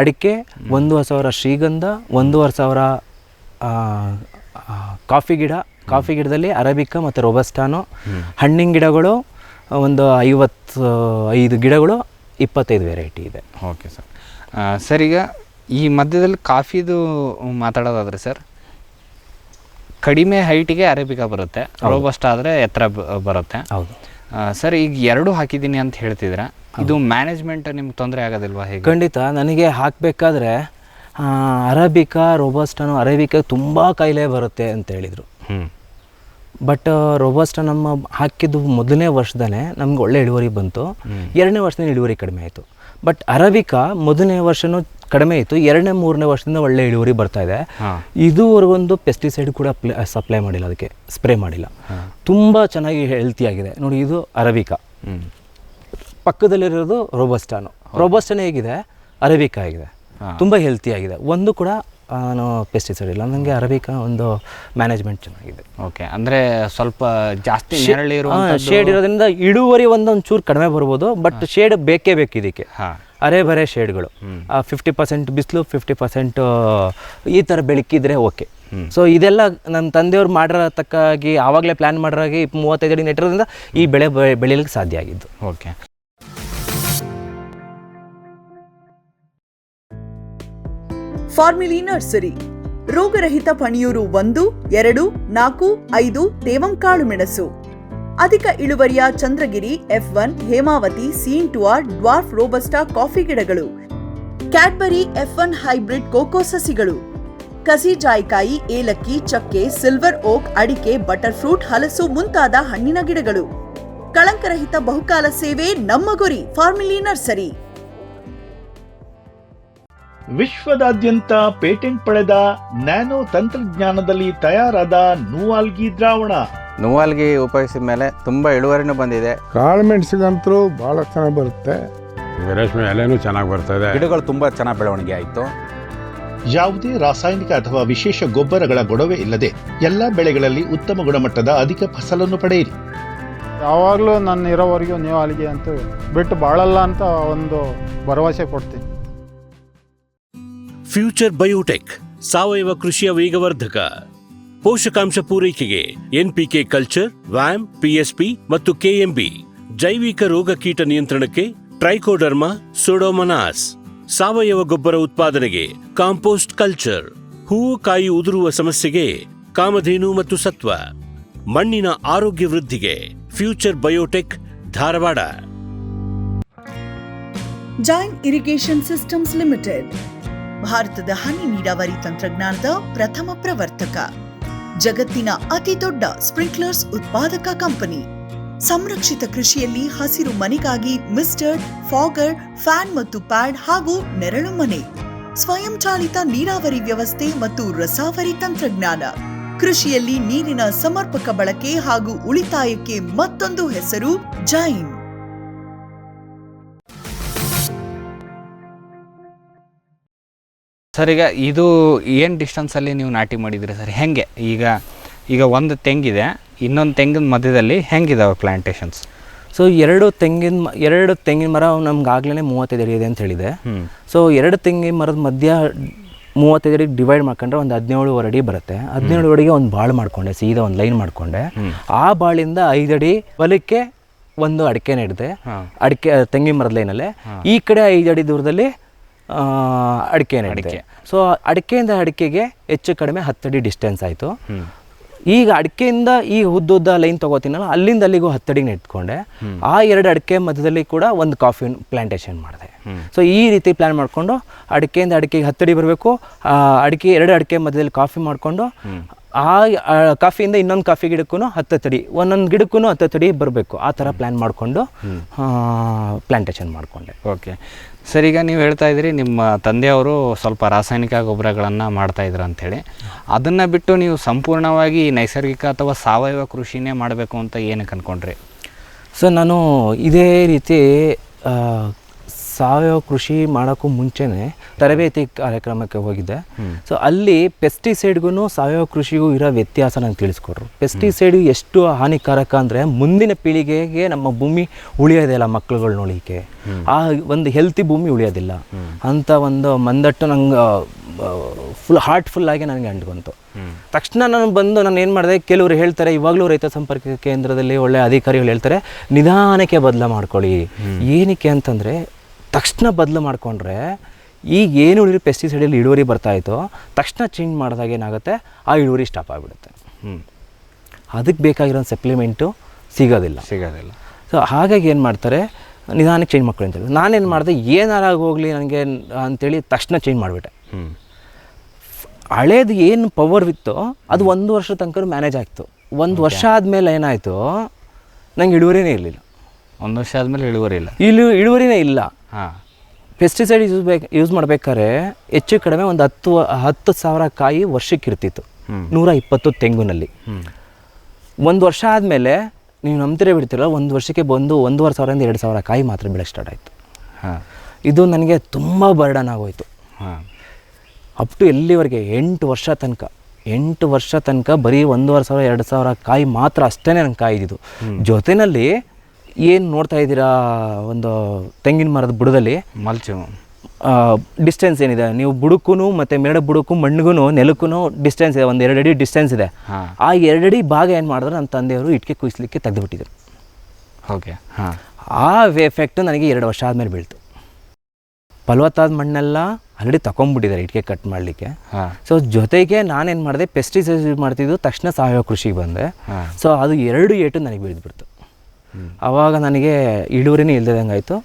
ಅಡಿಕೆ, 1,000 ಶ್ರೀಗಂಧ, 1,500 ಕಾಫಿ ಗಿಡದಲ್ಲಿ ಅರೇಬಿಕಾ ಮತ್ತು ರೋಬಸ್ಟಾನು, ಹಣ್ಣಿನ ಗಿಡಗಳು ಒಂದು 55 ಗಿಡಗಳು, 25 ವೆರೈಟಿ ಇದೆ. Okay sir. ಸರ್, ಈಗ ಈ ಮಧ್ಯದಲ್ಲಿ ಕಾಫಿದು ಮಾತಾಡೋದಾದರೆ ಸರ್, ಕಡಿಮೆ ಹೈಟಿಗೆ ಅರೇಬಿಕಾ ಬರುತ್ತೆ, ರೋಬಸ್ಟಾ ಆದರೆ ಎತ್ತರ ಬರುತ್ತೆ. ಹೌದು ಸರ್, ಈಗ 2 ಹಾಕಿದ್ದೀನಿ ಅಂತ ಹೇಳ್ತಿದ್ರೆ ಇದು ಮ್ಯಾನೇಜ್ಮೆಂಟ್ ನಿಮ್ಗೆ ತೊಂದರೆ ಆಗೋದಿಲ್ವಾ? ಹೇಗೆ? ಖಂಡಿತ. ನನಗೆ ಹಾಕಬೇಕಾದ್ರೆ ಅರೇಬಿಕಾ, ರೋಬಸ್ಟಾನು, ಅರೇಬಿಕಾ ತುಂಬ ಕಾಯಿಲೆ ಬರುತ್ತೆ ಅಂತ ಹೇಳಿದರು. ಬಟ್ ರೋಬಸ್ಟಾ ನಮ್ಮ ಹಾಕಿದ್ದು ಮೊದಲನೇ ವರ್ಷದಲ್ಲೇ ನಮ್ಗೆ ಒಳ್ಳೆ ಇಳುವರಿ ಬಂತು, 2ನೇ ವರ್ಷದಿಂದ ಇಳುವರಿ ಕಡಿಮೆ ಆಯಿತು. ಬಟ್ ಅರೇಬಿಕಾ ಮೊದಲನೇ ವರ್ಷನೂ ಕಡಿಮೆ ಇತ್ತು, 2ನೇ 3ನೇ ವರ್ಷದಿಂದ ಒಳ್ಳೆ ಇಳುವರಿ ಬರ್ತಾ ಇದೆ. ಇದುವರೆಗೊಂದು ಪೆಸ್ಟಿಸೈಡ್ ಕೂಡ ಸಪ್ಲೈ ಮಾಡಿಲ್ಲ, ಅದಕ್ಕೆ ಸ್ಪ್ರೇ ಮಾಡಿಲ್ಲ, ತುಂಬ ಚೆನ್ನಾಗಿ ಹೆಲ್ತಿಯಾಗಿದೆ ನೋಡಿ. ಇದು ಅರೇಬಿಕಾ, ಪಕ್ಕದಲ್ಲಿರೋದು ರೋಬಸ್ಟಾನು. ರೋಬಸ್ಟಾನೇ ಹೇಗಿದೆ, ಅರೇಬಿಕಾ ಆಗಿದೆ, ತುಂಬ ಹೆಲ್ತಿಯಾಗಿದೆ, ಒಂದು ಕೂಡ ನಾನು ಪೆಸ್ಟಿಸೈಡ್ ಇಲ್ಲ. ನನಗೆ ಅರೇಬಿಕಾ ಒಂದು ಮ್ಯಾನೇಜ್ಮೆಂಟ್ ಚೆನ್ನಾಗಿದೆ. ಓಕೆ, ಅಂದರೆ ಸ್ವಲ್ಪ ಜಾಸ್ತಿ ಶೇಡ್ ಇರೋದ್ರಿಂದ ಇಳುವರಿ ಒಂದೊಂದು ಚೂರು ಕಡಿಮೆ ಬರ್ಬೋದು, ಬಟ್ ಶೇಡ್ ಬೇಕೇ ಬೇಕು ಇದಕ್ಕೆ. ಅರೆ ಬರೇ ಶೇಡ್ಗಳು 50% ಬಿಸಿಲು, 50% ಈ ಥರ ಬೆಳಕಿದ್ರೆ ಓಕೆ. ಸೊ ಇದೆಲ್ಲ ನಮ್ಮ ತಂದೆಯವ್ರು ಮಾಡಿರತಕ್ಕಾಗಿ ಆವಾಗಲೇ ಪ್ಲ್ಯಾನ್ ಮಾಡಿರಾಗಿ 35 ಅಡಿ ನೆಟ್ಟಿರೋದ್ರಿಂದ ಈ ಬೆಳೆ ಬೆಳೀಲಿಕ್ಕೆ ಸಾಧ್ಯ ಆಗಿದ್ದು. ಓಕೆ. ಫಾರ್ಮಿಲಿ ನರ್ಸರಿ, ರೋಗರಹಿತ ಪಣಿಯೂರು 1, 2, 4, 5 ತೇವಂ ಕಾಳು ಮೆಣಸು, ಅಧಿಕ ಇಳುವರಿಯ Chandragiri, F1, Hemavathi, C/R, dwarf robusta coffee ಗಿಡಗಳು, ಕ್ಯಾಡ್ಬರಿ F1 ಹೈಬ್ರಿಡ್ ಕೋಕೋ ಸಸಿಗಳು, ಕಸಿ ಜಾಯಿಕಾಯಿ, ಏಲಕ್ಕಿ, ಚಕ್ಕೆ, ಸಿಲ್ವರ್ ಓಕ್, ಅಡಿಕೆ, ಬಟರ್ ಫ್ರೂಟ್, ಹಲಸು ಮುಂತಾದ ಹಣ್ಣಿನ ಗಿಡಗಳು. ಕಳಂಕರಹಿತ ಬಹುಕಾಲ ಸೇವೆ ನಮ್ಮ ಗುರಿ. Farmily nursery. ವಿಶ್ವದಾದ್ಯಂತ ಪೇಟೆಂಟ್ ಪಡೆದ ನ್ಯಾನೋ ತಂತ್ರಜ್ಞಾನದಲ್ಲಿ ತಯಾರಾದ ನೂವಾಲ್ಗಿ ದ್ರಾವಣ ನುವಾಲ್ಗಿ ಉಪಯೋಗಿಸಿದ ಮೇಲೆ ತುಂಬ ಇಳುವರಿನೂ ಬಂದಿದೆ. ಕಾಳು ಮೆಣಸಿಗಂತೂ ಭಾಳ ಚೆನ್ನಾಗಿ ಬರುತ್ತೆ. ರೇಷ್ಮೆ ಎಲೆನೂ ಚೆನ್ನಾಗಿ ಬರ್ತದೆ. ಗಿಡಗಳು ತುಂಬ ಚೆನ್ನಾಗಿ ಬೆಳವಣಿಗೆ ಆಯಿತು. ಯಾವುದೇ ರಾಸಾಯನಿಕ ಅಥವಾ ವಿಶೇಷ ಗೊಬ್ಬರಗಳ ಗೊಡವೆ ಇಲ್ಲದೆ ಎಲ್ಲ ಬೆಳೆಗಳಲ್ಲಿ ಉತ್ತಮ ಗುಣಮಟ್ಟದ ಅಧಿಕ ಫಸಲನ್ನು ಪಡೆಯಿರಿ. ಯಾವಾಗಲೂ ನನ್ನ ಇರೋವರೆಗೂ ನೀವು ಅಲ್ಲಿಗೆ ಅಂತೂ ಬಿಟ್ಟು ಬಾಳಲ್ಲ ಅಂತ ಒಂದು ಭರವಸೆ ಕೊಡ್ತೀನಿ. ಫ್ಯೂಚರ್ ಬಯೋಟೆಕ್ ಸಾವಯವ ಕೃಷಿಯ ವೇಗವರ್ಧಕ. ಪೋಷಕಾಂಶ ಪೂರೈಕೆಗೆ ಎನ್ಪಿಕೆ ಕಲ್ಚರ್, ವ್ಯಾಮ್, ಪಿಎಸ್ಪಿ ಮತ್ತು ಕೆಎಂಬಿ. ಜೈವಿಕ ರೋಗ ಕೀಟ ನಿಯಂತ್ರಣಕ್ಕೆ ಟ್ರೈಕೋಡರ್ಮಾ, ಸೂಡೋಮನಾಸ್. ಸಾವಯವ ಗೊಬ್ಬರ ಉತ್ಪಾದನೆಗೆ ಕಾಂಪೋಸ್ಟ್ ಕಲ್ಚರ್. ಹೂವು ಕಾಯಿ ಉದುರುವ ಸಮಸ್ಯೆಗೆ ಕಾಮಧೇನು ಮತ್ತು ಸತ್ವ. ಮಣ್ಣಿನ ಆರೋಗ್ಯ ವೃದ್ಧಿಗೆ future biotech, Dharwad. Jain irrigation systems limited ಭಾರತದ ಹನಿ ನೀರಾವರಿ ತಂತ್ರಜ್ಞಾನದ ಪ್ರಥಮ ಪ್ರವರ್ತಕ. ಜಗತ್ತಿನ ಅತಿ ದೊಡ್ಡ ಸ್ಪ್ರಿಂಕ್ಲರ್ಸ್ ಉತ್ಪಾದಕ ಕಂಪನಿ. ಸಂರಕ್ಷಿತ ಕೃಷಿಯಲ್ಲಿ ಹಸಿರು ಮನೆಗಾಗಿ ಮಿಸ್ಟರ್, ಫಾಗರ್, ಫ್ಯಾನ್ ಮತ್ತು ಪ್ಯಾಡ್ ಹಾಗೂ ನೆರಳು ಮನೆ. ಸ್ವಯಂಚಾಲಿತ ನೀರಾವರಿ ವ್ಯವಸ್ಥೆ ಮತ್ತು ರಸಾವರಿ ತಂತ್ರಜ್ಞಾನ. ಕೃಷಿಯಲ್ಲಿ ನೀರಿನ ಸಮರ್ಪಕ ಬಳಕೆ ಹಾಗೂ ಉಳಿತಾಯಕ್ಕೆ ಮತ್ತೊಂದು ಹೆಸರು ಜೈನ್. ಸರ್, ಈಗ ಇದು ಏನು ಡಿಸ್ಟೆನ್ಸಲ್ಲಿ ನೀವು ನಾಟಿ ಮಾಡಿದ್ರಿ ಸರ್? ಹೆಂಗೆ ಈಗ ಒಂದು ತೆಂಗಿದೆ, ಇನ್ನೊಂದು ತೆಂಗಿನ ಮಧ್ಯದಲ್ಲಿ ಹೆಂಗಿದಾವೆ ಪ್ಲಾಂಟೇಶನ್ಸ್? ಸೊ ಎರಡು ತೆಂಗಿನ ಮರ ನಮ್ಗೆ ಆಗಲೇ 35 ಅಡಿ ಇದೆ ಅಂತ ಹೇಳಿದೆ. ಸೊ 2 ತೆಂಗಿನ ಮರದ ಮಧ್ಯ 35 ಅಡಿಗೆ ಡಿವೈಡ್ ಮಾಡ್ಕೊಂಡ್ರೆ ಒಂದು 17 ಅಡಿ ಬರುತ್ತೆ. 17 ಅಡಿಗೆ ಒಂದು ಬಾಳು ಮಾಡಿಕೊಂಡೆ, ಸೀದಾ ಒಂದು ಲೈನ್ ಮಾಡಿಕೊಂಡೆ. ಆ ಬಾಳಿಂದ 5 ಅಡಿ ಬಲಕ್ಕೆ ಒಂದು ಅಡಿಕೆ ನೆಡಿದೆ. ತೆಂಗಿನ ಮರದ ಲೈನಲ್ಲೇ ಈ ಕಡೆ 5 ಅಡಿ ದೂರದಲ್ಲಿ ಅಡಿಕೆ ನೆಡಿದೆ. ಸೊ ಅಡಿಕೆಯಿಂದ ಅಡಿಕೆಗೆ ಹೆಚ್ಚು ಕಡಿಮೆ 10 ಅಡಿ ಡಿಸ್ಟೆನ್ಸ್ ಆಯಿತು. ಈಗ ಅಡಿಕೆಯಿಂದ ಈ ಉದ್ದ ಲೈನ್ ತೊಗೋತೀನಲ್ಲ, ಅಲ್ಲಿಂದ ಅಲ್ಲಿಗೂ 10 ಅಡಿಗೆ ನೆಟ್ಕೊಂಡೆ. ಆ 2 ಅಡಿಕೆ ಮಧ್ಯದಲ್ಲಿ ಕೂಡ ಒಂದು ಕಾಫಿ ಪ್ಲಾಂಟೇಶನ್ ಮಾಡಿದೆ. ಸೊ ಈ ರೀತಿ ಪ್ಲ್ಯಾನ್ ಮಾಡಿಕೊಂಡು ಅಡಿಕೆಯಿಂದ ಅಡಿಕೆಗೆ 10 ಅಡಿ ಬರಬೇಕು. 2 ಅಡಿಕೆ ಮಧ್ಯದಲ್ಲಿ ಕಾಫಿ ಮಾಡಿಕೊಂಡು ಆ ಕಾಫಿಯಿಂದ ಇನ್ನೊಂದು ಕಾಫಿ ಗಿಡಕ್ಕೂ 10 ಅಡಿ, ಒಂದೊಂದು ಗಿಡಕ್ಕೂ 10 ಅಡಿ ಬರಬೇಕು. ಆ ಥರ ಪ್ಲ್ಯಾನ್ ಮಾಡಿಕೊಂಡು ಪ್ಲಾಂಟೇಶನ್ ಮಾಡಿಕೊಂಡೆ. ಓಕೆ ಸರ್, ಈಗ ನೀವು ಹೇಳ್ತಾ ಇದ್ದೀರಿ ನಿಮ್ಮ ತಂದೆಯವರು ಸ್ವಲ್ಪ ರಾಸಾಯನಿಕ ಗೊಬ್ಬರಗಳನ್ನು ಮಾಡ್ತಾಯಿದ್ರು ಅಂಥೇಳಿ. ಅದನ್ನು ಬಿಟ್ಟು ನೀವು ಸಂಪೂರ್ಣವಾಗಿ ನೈಸರ್ಗಿಕ ಅಥವಾ ಸಾವಯವ ಕೃಷಿನೇ ಮಾಡಬೇಕು ಅಂತ ಏನಕ್ಕೆ ಅಂದ್ಕೊಂಡ್ರಿ? ಸೊ ನಾನು ಇದೇ ರೀತಿ ಸಾವಯವ ಕೃಷಿ ಮಾಡೋಕ್ಕೂ ಮುಂಚೆನೇ ತರಬೇತಿ ಕಾರ್ಯಕ್ರಮಕ್ಕೆ ಹೋಗಿದ್ದೆ. ಸೊ ಅಲ್ಲಿ ಪೆಸ್ಟಿಸೈಡ್ಗೂ ಸಾವಯವ ಕೃಷಿಗೂ ಇರೋ ವ್ಯತ್ಯಾಸ ನಂಗೆ ತಿಳಿಸ್ಕೊಟ್ರು. ಪೆಸ್ಟಿಸೈಡ್ ಎಷ್ಟು ಹಾನಿಕಾರಕ ಅಂದರೆ ಮುಂದಿನ ಪೀಳಿಗೆಗೆ ನಮ್ಮ ಭೂಮಿ ಉಳಿಯೋದಿಲ್ಲ, ಮಕ್ಕಳುಗಳು ನೋಡಲಿಕ್ಕೆ ಆ ಒಂದು ಹೆಲ್ತಿ ಭೂಮಿ ಉಳಿಯೋದಿಲ್ಲ ಅಂತ ಒಂದು ಮಂದಟ್ಟು ನಂಗೆ ಹಾರ್ಟ್ಫುಲ್ಲಾಗಿ ನನಗೆ ಅಂಟ್ಕೊಂತು. ತಕ್ಷಣ ನಾನು ಏನು ಮಾಡಿದೆ, ಕೆಲವರು ಹೇಳ್ತಾರೆ, ಇವಾಗಲೂ ರೈತ ಸಂಪರ್ಕ ಕೇಂದ್ರದಲ್ಲಿ ಒಳ್ಳೆ ಅಧಿಕಾರಿಗಳು ಹೇಳ್ತಾರೆ, ನಿಧಾನಕ್ಕೆ ಬದಲು ಮಾಡ್ಕೊಳ್ಳಿ. ಏನಕ್ಕೆ ಅಂತಂದರೆ ತಕ್ಷಣ ಬದಲು ಮಾಡಿಕೊಂಡ್ರೆ ಈಗ ಏನು ಪೆಸ್ಟಿಸೈಡಲ್ಲಿ ಇಳುವರಿ ಬರ್ತಾಯಿತ್ತೋ ತಕ್ಷಣ ಚೇಂಜ್ ಮಾಡಿದಾಗ ಏನಾಗುತ್ತೆ, ಆ ಇಳುವರಿ ಸ್ಟಾಪ್ ಆಗಿಬಿಡುತ್ತೆ. ಅದಕ್ಕೆ ಬೇಕಾಗಿರೋ ಸಪ್ಲಿಮೆಂಟು ಸಿಗೋದಿಲ್ಲ. ಸೊ ಹಾಗಾಗಿ ಏನು ಮಾಡ್ತಾರೆ, ನಿಧಾನಕ್ಕೆ ಚೇಂಜ್ ಮಾಡ್ಕೊಳ್ಳಿ ಅಂತೇಳಿ. ನಾನೇನು ಮಾಡಿದೆ, ಏನಾರಾಗಿ ಹೋಗಲಿ ನನಗೆ ಅಂಥೇಳಿ ತಕ್ಷಣ ಚೇಂಜ್ ಮಾಡಿಬಿಟ್ಟೆ. ಹಳೇದು ಏನು ಪವರ್ ಇತ್ತೋ ಅದು 1 ವರ್ಷ ತನಕ ಮ್ಯಾನೇಜ್ ಆಗ್ತು. 1 ವರ್ಷ ಆದಮೇಲೆ ಏನಾಯಿತು, ನಂಗೆ ಇಳುವರಿನೇ ಇರಲಿಲ್ಲ. 1 ವರ್ಷ ಆದಮೇಲೆ ಇಳುವರಿನೇ ಇಲ್ಲ. ಪೆಸ್ಟಿಸೈಡ್ ಯೂಸ್ ಮಾಡ್ಬೇಕಾದ್ರೆ ಹೆಚ್ಚು ಕಡಿಮೆ ಒಂದು 10,000 ಕಾಯಿ ವರ್ಷಕ್ಕೆ ಇರ್ತಿತ್ತು, 120 ತೆಂಗಿನಲ್ಲಿ. 1 ವರ್ಷ ಆದಮೇಲೆ ನೀವು ನಂಬ್ತಿರೇ ಬಿಡ್ತೀರಲ್ಲ, 1 ವರ್ಷಕ್ಕೆ ಬಂದು 1,500 2,000 ಕಾಯಿ ಮಾತ್ರ ಬೆಳೆ ಸ್ಟಾರ್ಟ್ ಆಯಿತು. ಇದು ನನಗೆ ತುಂಬ ಬರ್ಡನ್ ಆಗೋಯ್ತು. ಅಪ್ ಟು ಎಲ್ಲಿವರೆಗೆ 8 ವರ್ಷ ತನಕ ಬರೀ 1,500 2,000 ಕಾಯಿ ಮಾತ್ರ ಅಷ್ಟೇ ನಂಗೆ ಕಾಯಿದ್ದು. ಜೊತೆಯಲ್ಲಿ ಏನು ನೋಡ್ತಾ ಇದ್ದೀರಾ, ಒಂದು ತೆಂಗಿನ ಮರದ ಬುಡದಲ್ಲಿ ಮಲ್ಚು ಡಿಸ್ಟೆನ್ಸ್ ಏನಿದೆ, ನೀವು ಬುಡಕ್ಕೂ ಮತ್ತು ಮೇಡ ಬುಡಕ್ಕೂ ಮಣ್ಣಿಗೂ ನೆಲಕ್ಕೂ ಡಿಸ್ಟೆನ್ಸ್ ಇದೆ, ಒಂದು 2 ಅಡಿ ಡಿಸ್ಟೆನ್ಸ್ ಇದೆ. ಆ 2 ಅಡಿ ಭಾಗ ಏನು ಮಾಡಿದ್ರೆ ನನ್ನ ತಂದೆಯವರು ಇಟ್ಟಿಗೆ ಕುಯ್ಸಲಿಕ್ಕೆ ತೆಗೆದುಬಿಟ್ಟಿದ್ರು. ಓಕೆ, ಆ ಎಫೆಕ್ಟು ನನಗೆ 2 ವರ್ಷ ಆದಮೇಲೆ ಬೀಳ್ತು. ಫಲವತ್ತಾದ ಮಣ್ಣೆಲ್ಲ ಆಲ್ರೆಡಿ ತಗೊಂಡ್ಬಿಟ್ಟಿದ್ದಾರೆ ಇಟ್ಟಿಗೆ ಕಟ್ ಮಾಡಲಿಕ್ಕೆ. ಸೊ ಜೊತೆಗೆ ನಾನೇನು ಮಾಡಿದೆ, ಪೆಸ್ಟಿಸೈಡ್ ಯೂಸ್ ಮಾಡ್ತಿದ್ದು ತಕ್ಷಣ ಸಾವಯವ ಕೃಷಿಗೆ ಬಂದೆ. ಸೊ ಅದು 2 ಏಟು ನನಗೆ ಬಿಡ್ತು. ಆವಾಗ ನನಗೆ ಇಳುವರಿನೇ ಇಲ್ದಂಗೆ ಆಯಿತು.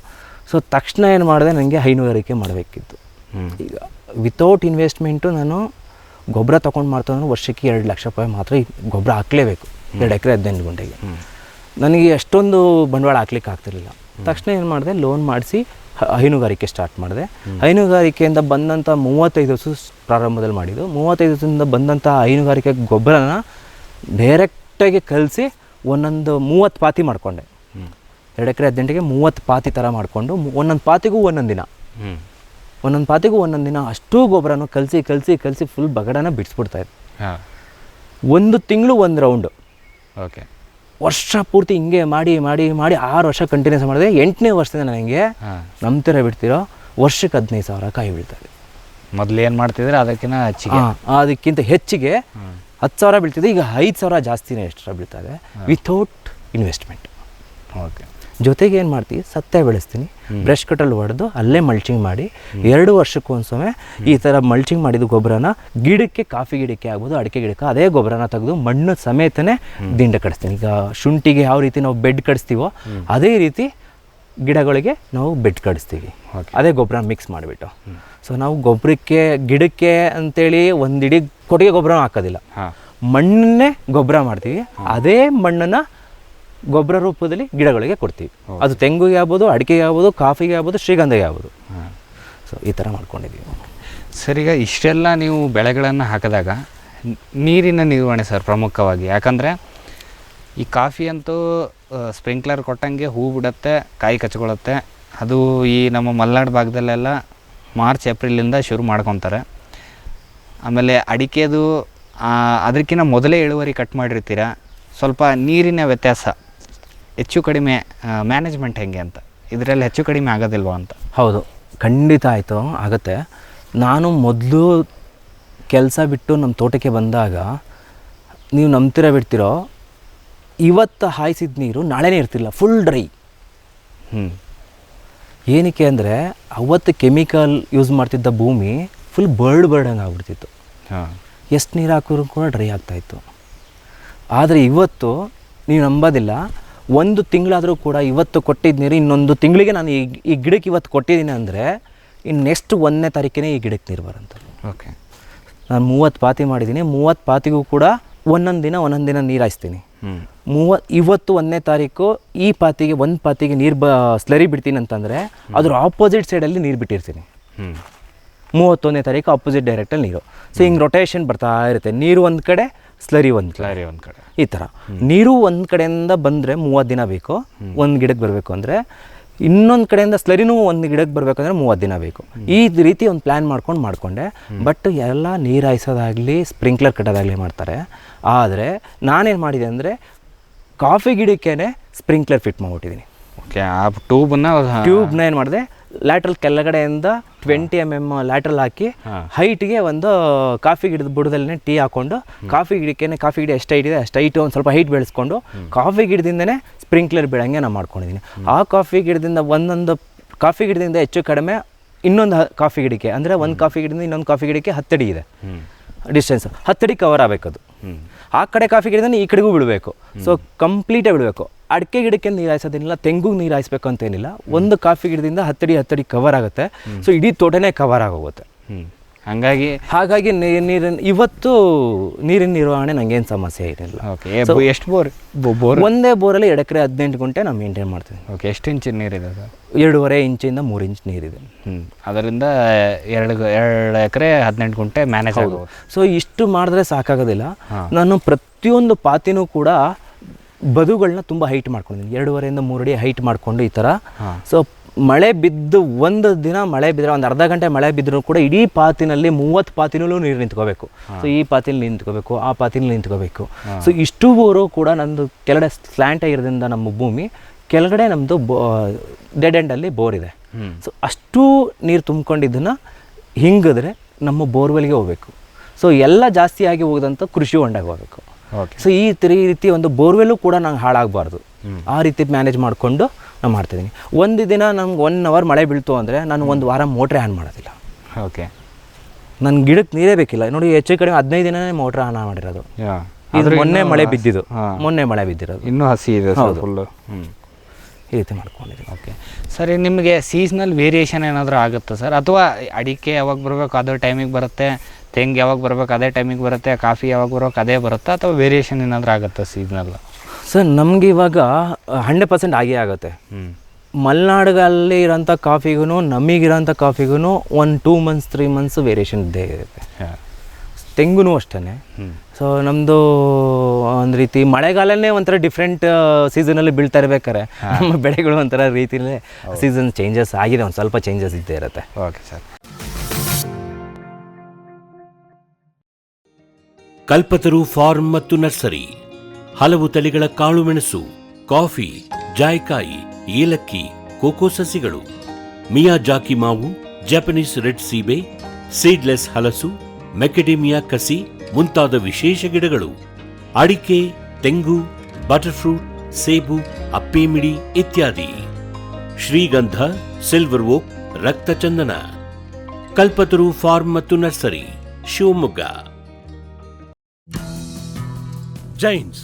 ಸೊ ತಕ್ಷಣ ಏನು ಮಾಡಿದೆ, ನನಗೆ ಹೈನುಗಾರಿಕೆ ಮಾಡಬೇಕಿತ್ತು. ಈಗ ವಿತೌಟ್ ಇನ್ವೆಸ್ಟ್ಮೆಂಟು ನಾನು ಗೊಬ್ಬರ ತೊಗೊಂಡು ಮಾಡ್ತಾನೆ ವರ್ಷಕ್ಕೆ 2 ಲಕ್ಷ ರೂಪಾಯಿ ಮಾತ್ರ ಗೊಬ್ಬರ ಹಾಕಲೇಬೇಕು, 2 ಎಕರೆ 15 ಗುಂಟೆಗೆ. ನನಗೆ ಅಷ್ಟೊಂದು ಬಂಡವಾಳ ಹಾಕ್ಲಿಕ್ಕೆ ಆಗ್ತಿರಲಿಲ್ಲ. ತಕ್ಷಣ ಏನು ಮಾಡಿದೆ, ಲೋನ್ ಮಾಡಿಸಿ ಹೈನುಗಾರಿಕೆ ಸ್ಟಾರ್ಟ್ ಮಾಡಿದೆ. ಹೈನುಗಾರಿಕೆಯಿಂದ ಬಂದಂಥ 35 ಹಸು ಪ್ರಾರಂಭದಲ್ಲಿ ಮಾಡಿದ್ದು. 35 ಹಸುವಿಂದ ಬಂದಂಥ ಹೈನುಗಾರಿಕೆ ಗೊಬ್ಬರನ ಡೈರೆಕ್ಟ್ ಕರೆಕ್ಟಾಗಿ ಕಲಸಿ ಒಂದೊಂದು 30 ಪಾತಿ ಮಾಡಿಕೊಂಡೆ. 2 ಎಕರೆ 18ಗೆ 30 ಪಾತಿ ಥರ ಮಾಡಿಕೊಂಡು ಒಂದೊಂದು ಪಾತಿಗೂ ಒಂದೊಂದು ದಿನ ಅಷ್ಟೂ ಗೊಬ್ಬರನೂ ಕಲಸಿ ಫುಲ್ ಬಗಡನ ಬಿಡಿಸ್ಬಿಡ್ತಾಯಿದ್ದೆ. 1 ತಿಂಗಳು 1 ರೌಂಡು. ಓಕೆ. ವರ್ಷ ಪೂರ್ತಿ ಹಿಂಗೆ ಮಾಡಿ 6 ವರ್ಷ ಕಂಟಿನ್ಯೂಸ್ ಮಾಡಿದೆ. 8ನೇ ವರ್ಷದಿಂದ ನನಗೆ ನಂಬ್ತೀರ ಬಿಡ್ತಿರೋ ವರ್ಷಕ್ಕೆ 15,000 ಕಾಯಿ ಬೀಳ್ತಾಯಿದೆ. ಮೊದಲು ಏನು ಮಾಡ್ತಿದ್ರೆ ಅದಕ್ಕಿಂತ ಹೆಚ್ಚಿಗೆ 10,000 ಬೀಳ್ತಿದೆ. ಈಗ 5,000 ಜಾಸ್ತಿನೇ ಎಕ್ಸ್ಟ್ರಾ ಬೀಳ್ತಾಯಿದೆ ವಿಥೌಟ್ ಇನ್ವೆಸ್ಟ್ಮೆಂಟ್. ಓಕೆ. ಜೊತೆಗೆ ಏನು ಮಾಡ್ತೀವಿ, ಸತ್ಯ ಬೆಳೆಸ್ತೀನಿ, ಬ್ರಷ್ ಕಟ್ಟಲ್ಲಿ ಹೊಡೆದು ಅಲ್ಲೇ ಮಲ್ಚಿಂಗ್ ಮಾಡಿ 2 ವರ್ಷಕ್ಕೊಂದ್ಸಮಯ ಈ ಥರ ಮಲ್ಚಿಂಗ್ ಮಾಡಿದ ಗೊಬ್ಬರನ ಗಿಡಕ್ಕೆ, ಕಾಫಿ ಗಿಡಕ್ಕೆ ಆಗ್ಬೋದು, ಅಡಿಕೆ ಗಿಡಕ್ಕೆ ಅದೇ ಗೊಬ್ಬರನ ತೆಗೆದು ಮಣ್ಣು ಸಮೇತನೇ ದಿಂಡ ಕಡಿಸ್ತೀನಿ. ಈಗ ಶುಂಠಿಗೆ ಯಾವ ರೀತಿ ನಾವು ಬೆಡ್ ಕಡಿಸ್ತೀವೋ ಅದೇ ರೀತಿ ಗಿಡಗಳಿಗೆ ನಾವು ಬೆಡ್ ಕಡಿಸ್ತೀವಿ, ಅದೇ ಗೊಬ್ಬರ ಮಿಕ್ಸ್ ಮಾಡಿಬಿಟ್ಟು. ಸೊ ನಾವು ಗೊಬ್ಬರಕ್ಕೆ, ಗಿಡಕ್ಕೆ ಅಂತೇಳಿ ಒಂದು ಇಡೀ ಕೊಟ್ಟಿಗೆ ಗೊಬ್ಬರನೂ ಹಾಕೋದಿಲ್ಲ, ಮಣ್ಣನ್ನೇ ಗೊಬ್ಬರ ಮಾಡ್ತೀವಿ. ಅದೇ ಮಣ್ಣನ್ನು ಗೊಬ್ಬರ ರೂಪದಲ್ಲಿ ಗಿಡಗಳಿಗೆ ಕೊಡ್ತೀವಿ. ಅದು ತೆಂಗಿಗೆ ಆಗ್ಬೋದು, ಅಡಿಕೆಗೆ ಆಗ್ಬೋದು, ಕಾಫಿಗೆ ಆಗ್ಬೋದು, ಶ್ರೀಗಂಧಗೆ ಆಗ್ಬೋದು. ಸೊ ಈ ಥರ ಮಾಡ್ಕೊಂಡಿದ್ದೀವಿ. ಸರ್, ಈಗ ಇಷ್ಟೆಲ್ಲ ನೀವು ಬೆಳೆಗಳನ್ನು ಹಾಕಿದಾಗ ನೀರಿನ ನಿರ್ವಹಣೆ ಸರ್ ಪ್ರಮುಖವಾಗಿ. ಯಾಕಂದರೆ ಈ ಕಾಫಿ ಅಂತೂ ಸ್ಪ್ರಿಂಕ್ಲರ್ ಕೊಟ್ಟಂಗೆ ಹೂ ಬಿಡುತ್ತೆ, ಕಾಯಿ ಕಚ್ಕೊಳ್ಳುತ್ತೆ. ಅದು ಈ ನಮ್ಮ ಮಲೆನಾಡು ಭಾಗದಲ್ಲೆಲ್ಲ ಮಾರ್ಚ್ ಏಪ್ರಿಲಿಂದ ಶುರು ಮಾಡ್ಕೊತಾರೆ. ಆಮೇಲೆ ಅಡಿಕೆದು ಅದಕ್ಕಿಂತ ಮೊದಲೇ ಇಳುವರಿ ಕಟ್ ಮಾಡಿರ್ತೀರ. ಸ್ವಲ್ಪ ನೀರಿನ ವ್ಯತ್ಯಾಸ, ಹೆಚ್ಚು ಕಡಿಮೆ ಮ್ಯಾನೇಜ್ಮೆಂಟ್ ಹೆಂಗೆ ಅಂತ, ಇದರಲ್ಲಿ ಹೆಚ್ಚು ಕಡಿಮೆ ಆಗೋದಿಲ್ವ ಅಂತ? ಹೌದು, ಖಂಡಿತ ಆಗುತ್ತೆ. ನಾನು ಮೊದಲು ಕೆಲಸ ಬಿಟ್ಟು ನಮ್ಮ ತೋಟಕ್ಕೆ ಬಂದಾಗ ನೀವು ನಂಬ್ತಿರೋ ಬಿಡ್ತಿರೋ, ಇವತ್ತು ಹಾಯಿಸಿದ ನೀರು ನಾಳೆನೇ ಇರ್ತಿಲ್ಲ, ಫುಲ್ ಡ್ರೈ. ಏನಕ್ಕೆ ಅಂದರೆ ಅವತ್ತು ಕೆಮಿಕಲ್ ಯೂಸ್ ಮಾಡ್ತಿದ್ದ ಭೂಮಿ ಫುಲ್ ಬರ್ಡಂಗೆ ಆಗ್ಬಿಡ್ತಿತ್ತು. ಎಷ್ಟು ನೀರು ಹಾಕಿದ್ರು ಕೂಡ ಡ್ರೈ ಆಗ್ತಾಯಿತ್ತು. ಆದರೆ ಇವತ್ತು ನೀವು ನಂಬೋದಿಲ್ಲ, 1 ತಿಂಗಳಾದರೂ ಕೂಡ ಇವತ್ತು ಕೊಟ್ಟಿದ್ದ ನೀರು ಇನ್ನೊಂದು ತಿಂಗಳಿಗೆ ನಾನು ಈ ಗಿಡಕ್ಕೆ ಇವತ್ತು ಕೊಟ್ಟಿದ್ದೀನಿ ಅಂದರೆ ಇನ್ನು ನೆಕ್ಸ್ಟ್ 1ನೇ ತಾರೀಕಿನೇ ಈ ಗಿಡಕ್ಕೆ ನೀರು ಬರೋಂಥದ್ದು. ಓಕೆ. ನಾನು 30 ಪಾತಿ ಮಾಡಿದ್ದೀನಿ. 30 ಪಾತಿಗೂ ಕೂಡ ಒಂದೊಂದು ದಿನ ನೀರು ಹಾಯಿಸ್ತೀನಿ. ಇವತ್ತು 1ನೇ ತಾರೀಕು ಈ ಪಾತಿಗೆ ಒಂದು ಪಾತಿಗೆ ನೀರು ಸ್ಲರಿ ಬಿಡ್ತೀನಿ ಅಂತಂದರೆ ಅದ್ರ ಆಪೋಸಿಟ್ ಸೈಡಲ್ಲಿ ನೀರು ಬಿಟ್ಟಿರ್ತೀನಿ. 31ನೇ ತಾರೀಕು ಆಪೋಸಿಟ್ ಡೈರೆಕ್ಟಲ್ಲಿ ನೀರು. ಸೊ ಹಿಂಗೆ ರೊಟೇಷನ್ ಬರ್ತಾ ಇರುತ್ತೆ. ನೀರು ಒಂದು ಕಡೆ, ಸ್ಲರಿ ಒಂದು ಕಡೆ, ಈ ಥರ. ನೀರು ಒಂದು ಕಡೆಯಿಂದ ಬಂದರೆ 30 ದಿನ ಬೇಕು ಒಂದು ಗಿಡಕ್ಕೆ ಬರಬೇಕು ಅಂದರೆ, ಇನ್ನೊಂದು ಕಡೆಯಿಂದ ಸ್ಲರಿನೂ ಒಂದು ಗಿಡಕ್ಕೆ ಬರಬೇಕಂದ್ರೆ 30 ದಿನ ಬೇಕು. ಈ ರೀತಿ ಒಂದು ಪ್ಲ್ಯಾನ್ ಮಾಡ್ಕೊಂಡೆ. ಬಟ್ ಎಲ್ಲ ನೀರು ಹಾಯಿಸೋದಾಗಲಿ ಸ್ಪ್ರಿಂಕ್ಲರ್ ಕಟ್ಟೋದಾಗಲಿ ಮಾಡ್ತಾರೆ. ಆದರೆ ನಾನೇನು ಮಾಡಿದೆ ಅಂದರೆ ಕಾಫಿ ಗಿಡಕ್ಕೇ ಸ್ಪ್ರಿಂಕ್ಲರ್ ಫಿಟ್ ಮಾಡಿಬಿಟ್ಟಿದ್ದೀನಿ. ಓಕೆ. ಆ ಟ್ಯೂಬ್ನ ಏನು ಮಾಡಿದೆ, ಲ್ಯಾಟ್ರಲ್ ಕೆಳಗಡೆಯಿಂದ 20 mm ಲ್ಯಾಟ್ರಲ್ ಹಾಕಿ ಹೈಟ್ಗೆ ಒಂದು ಕಾಫಿ ಗಿಡದ ಬುಡದಲ್ಲೇ ಟೀ ಹಾಕ್ಕೊಂಡು, ಕಾಫಿ ಗಿಡ ಎಷ್ಟು ಹೈಟ್ ಇದೆ ಅಷ್ಟು ಹೈಟು ಒಂದು ಸ್ವಲ್ಪ ಹೈಟ್ ಬೆಳೆಸ್ಕೊಂಡು ಕಾಫಿ ಗಿಡದಿಂದನೇ ಸ್ಪ್ರಿಂಕ್ಲರ್ ಬೀಳಂಗೆ ನಾನು ಮಾಡ್ಕೊಂಡಿದ್ದೀನಿ. ಆ ಕಾಫಿ ಗಿಡದಿಂದ ಒಂದೊಂದು ಕಾಫಿ ಗಿಡದಿಂದ ಹೆಚ್ಚು ಕಡಿಮೆ ಇನ್ನೊಂದು ಕಾಫಿ ಗಿಡಕ್ಕೆ, ಅಂದರೆ ಒಂದು ಕಾಫಿ ಗಿಡದಿಂದ ಇನ್ನೊಂದು ಕಾಫಿ ಗಿಡಕ್ಕೆ 10 ಅಡಿ ಇದೆ ಡಿಸ್ಟೆನ್ಸ್. 10 ಅಡಿ ಕವರ್ ಆಗಬೇಕದು. ಆ ಕಡೆ ಕಾಫಿ ಗಿಡದಿಂದ ಈ ಕಡೆಗೂ ಬಿಡಬೇಕು. ಸೊ ಕಂಪ್ಲೀಟಾಗಿ ಬಿಡಬೇಕು. ಅಡಿಕೆ ಗಿಡಕ್ಕೆ ನೀರು ಹಾಯಿಸೋದೇನಿಲ್ಲ, ತೆಂಗಿಗೆ ನೀರು ಹಾಯಿಸ್ಬೇಕು ಅಂತೇನಿಲ್ಲ. ಒಂದು ಕಾಫಿ ಗಿಡದಿಂದ 10 ಅಡಿ ಕವರ್ ಆಗುತ್ತೆ. ಸೊ ಇಡೀ ತೋಟನೇ ಕವರ್ ಆಗೋಗುತ್ತೆ. ಹಾಗಾಗಿ ಇವತ್ತು ನೀರಿನ ನಿರ್ವಹಣೆ ನನಗೇನು ಸಮಸ್ಯೆ ಏನಿಲ್ಲ. ಎಷ್ಟು ಬೋರ್? ಒಂದೇ ಬೋರಲ್ಲಿ 2 ಎಕರೆ 18 ಗುಂಟೆ ನಾವು ಮೇಂಟೈನ್ ಮಾಡ್ತೀವಿ. ಓಕೆ. ಎಷ್ಟು ಇಂಚಿನ ನೀರಿದೆ ಸರ್? 2.5 ಇಂಚಿಂದ 3 ಇಂಚ್ ನೀರಿದೆ. ಅದರಿಂದ 2 ಎಕರೆ 18 ಗುಂಟೆ ಮ್ಯಾನೇಜ್ ಆಗೋದು. ಸೊ ಇಷ್ಟು ಮಾಡಿದ್ರೆ ಸಾಕಾಗೋದಿಲ್ಲ. ನಾನು ಪ್ರತಿಯೊಂದು ಪಾತಿನೂ ಕೂಡ ಬದುಗಳನ್ನ ತುಂಬ ಹೈಟ್ ಮಾಡ್ಕೊಂಡಿದ್ದೀನಿ. 2.5 ಇಂದ 3 ಅಡಿ ಹೈಟ್ ಮಾಡಿಕೊಂಡು ಈ ಥರ. ಸೊ ಮಳೆ ಬಿದ್ದು ಒಂದು ದಿನ ಮಳೆ ಬಿದ್ದರೆ, ಒಂದು ಅರ್ಧ ಗಂಟೆ ಮಳೆ ಬಿದ್ದರೂ ಕೂಡ ಇಡೀ ಪಾತಿನಲ್ಲಿ 30 ಪಾತಿನಲ್ಲೂ ನೀರು ನಿಂತ್ಕೋಬೇಕು. ಸೊ ಈ ಪಾತಿನಲ್ಲಿ ನಿಂತ್ಕೋಬೇಕು, ಆ ಪಾತಿನಲ್ಲಿ ನಿಂತ್ಕೋಬೇಕು. ಸೊ ಇಷ್ಟು ಬೋರು ಕೂಡ ನಂದು ಕೆಳಗಡೆ ಸ್ಲ್ಯಾಂಟ್ ಆಗಿರೋದ್ರಿಂದ ನಮ್ಮ ಭೂಮಿ ಕೆಳಗಡೆ ನಮ್ಮದು ಡೆಡ್ ಎಂಡಲ್ಲಿ ಬೋರ್ ಇದೆ. ಸೊ ಅಷ್ಟು ನೀರು ತುಂಬ್ಕೊಂಡಿದ್ದನ್ನು ಹಿಂಗಿದ್ರೆ ನಮ್ಮ ಬೋರ್ವೆಲ್ಗೆ ಹೋಗಬೇಕು. ಸೊ ಎಲ್ಲ ಜಾಸ್ತಿ ಆಗಿ ಹೋಗೋದಂತ ಕೃಷಿ ಹೊಂಡಾಗಿ ಹೋಗಬೇಕು. ಸೊ ಈ ರೀತಿ ಒಂದು ಬೋರ್ವೆಲ್ಲು ಕೂಡ ನಂಗೆ ಹಾಳಾಗಬಾರ್ದು. ಆ ರೀತಿ ಮ್ಯಾನೇಜ್ ಮಾಡಿಕೊಂಡು ನಾನು ಮಾಡ್ತಿದ್ದೀನಿ. ಒಂದು ದಿನ ನಮ್ಗೆ 1 ಅವರ್ ಮಳೆ ಬೀಳ್ತು ಅಂದರೆ ನಾನು 1 ವಾರ ಮೋಟ್ರೇ ಆನ್ ಮಾಡೋದಿಲ್ಲ. ಓಕೆ. ನನ್ನ ಗಿಡಕ್ಕೆ ನೀರೇ ಬೇಕಿಲ್ಲ. ನೋಡಿ, ಹೆಚ್ಚು ಕಡಿಮೆ 15 ದಿನನೇ ಮೋಟ್ರ್ ಆನ್ ಮಾಡಿರೋದು. ಇದು ಮೊನ್ನೆ ಮಳೆ ಬಿದ್ದಿರೋದು. ಇನ್ನೂ ಹಸಿ ಇದೆ ಫುಲ್ಲು. ಈ ರೀತಿ ಮಾಡ್ಕೊಂಡಿದ್ದೀನಿ. ಓಕೆ. ಸರಿ, ನಿಮಗೆ ಸೀಸ್ನಲ್ ವೇರಿಯೇಷನ್ ಏನಾದರೂ ಆಗುತ್ತಾ ಸರ್? ಅಥವಾ ಅಡಿಕೆ ಯಾವಾಗ ಬರಬೇಕು ಅದೇ ಟೈಮಿಗೆ ಬರುತ್ತೆ, ತೆಂಗು ಯಾವಾಗ ಬರಬೇಕು ಅದೇ ಟೈಮಿಗೆ ಬರುತ್ತೆ, ಕಾಫಿ ಯಾವಾಗ ಬರೋಕೆ ಅದೇ ಬರುತ್ತಾ, ಅಥವಾ ವೇರಿಯೇಷನ್ ಏನಾದರೂ ಆಗುತ್ತಾ ಸೀಸ್ನಲ್? ಸರ್, ನಮಗೆ ಇವಾಗ 100% ಆಗೇ ಆಗುತ್ತೆ. ಮಲೆನಾಡಲ್ಲಿ ಇರೋಂಥ ಕಾಫಿಗೂ ನಮಗಿರೋಂಥ ಕಾಫಿಗೂ 1-2 ಮಂತ್ಸ್ 3 ಮಂತ್ಸ್ ವೇರಿಯೇಷನ್ ಇದ್ದೇ ಇರುತ್ತೆ. ತೆಂಗುನೂ ಅಷ್ಟೇ. ಸೊ ನಮ್ಮದು ಒಂದು ರೀತಿ ಮಳೆಗಾಲನೇ ಒಂಥರ ಡಿಫ್ರೆಂಟ್ ಸೀಸನಲ್ಲಿ ಬೀಳ್ತಾ ಇರ್ಬೇಕಾರೆ ನಮ್ಮ ಬೆಳೆಗಳು ಒಂಥರ ರೀತಿಯಲ್ಲೇ ಸೀಸನ್ ಚೇಂಜಸ್ ಆಗಿದೆ, ಒಂದು ಸ್ವಲ್ಪ ಚೇಂಜಸ್ ಇದ್ದೇ ಇರುತ್ತೆ. Okay sir. ಕಲ್ಪತರು ಫಾರ್ಮ್ ಮತ್ತು ನರ್ಸರಿ ಹಲವು ತಳಿಗಳ ಕಾಳುಮೆಣಸು, ಕಾಫಿ, ಜಾಯ್ಕಾಯಿ, ಏಲಕ್ಕಿ, ಕೋಕೋ ಸಸಿಗಳು, ಮಿಯಾಜಾಕಿ ಮಾವು, ಜಪಾನೀಸ್ ರೆಡ್ ಸೀಬೆ, ಸೀಡ್ಲೆಸ್ ಹಲಸು, ಮೆಕೆಡೇಮಿಯಾ ಕಸಿ ಮುಂತಾದ ವಿಶೇಷ ಗಿಡಗಳು, ಅಡಿಕೆ, ತೆಂಗು, ಬಟರ್ಫ್ರೂಟ್, ಸೇಬು, ಅಪ್ಪೇಮಿಡಿ ಇತ್ಯಾದಿ, ಶ್ರೀಗಂಧ, ಸಿಲ್ವರ್ ಓಕ್, ರಕ್ತಚಂದನ. ಕಲ್ಪತರು ಫಾರ್ಮ್ ಮತ್ತು ನರ್ಸರಿ, ಶಿವಮೊಗ್ಗ. ಜೈನ್ಸ್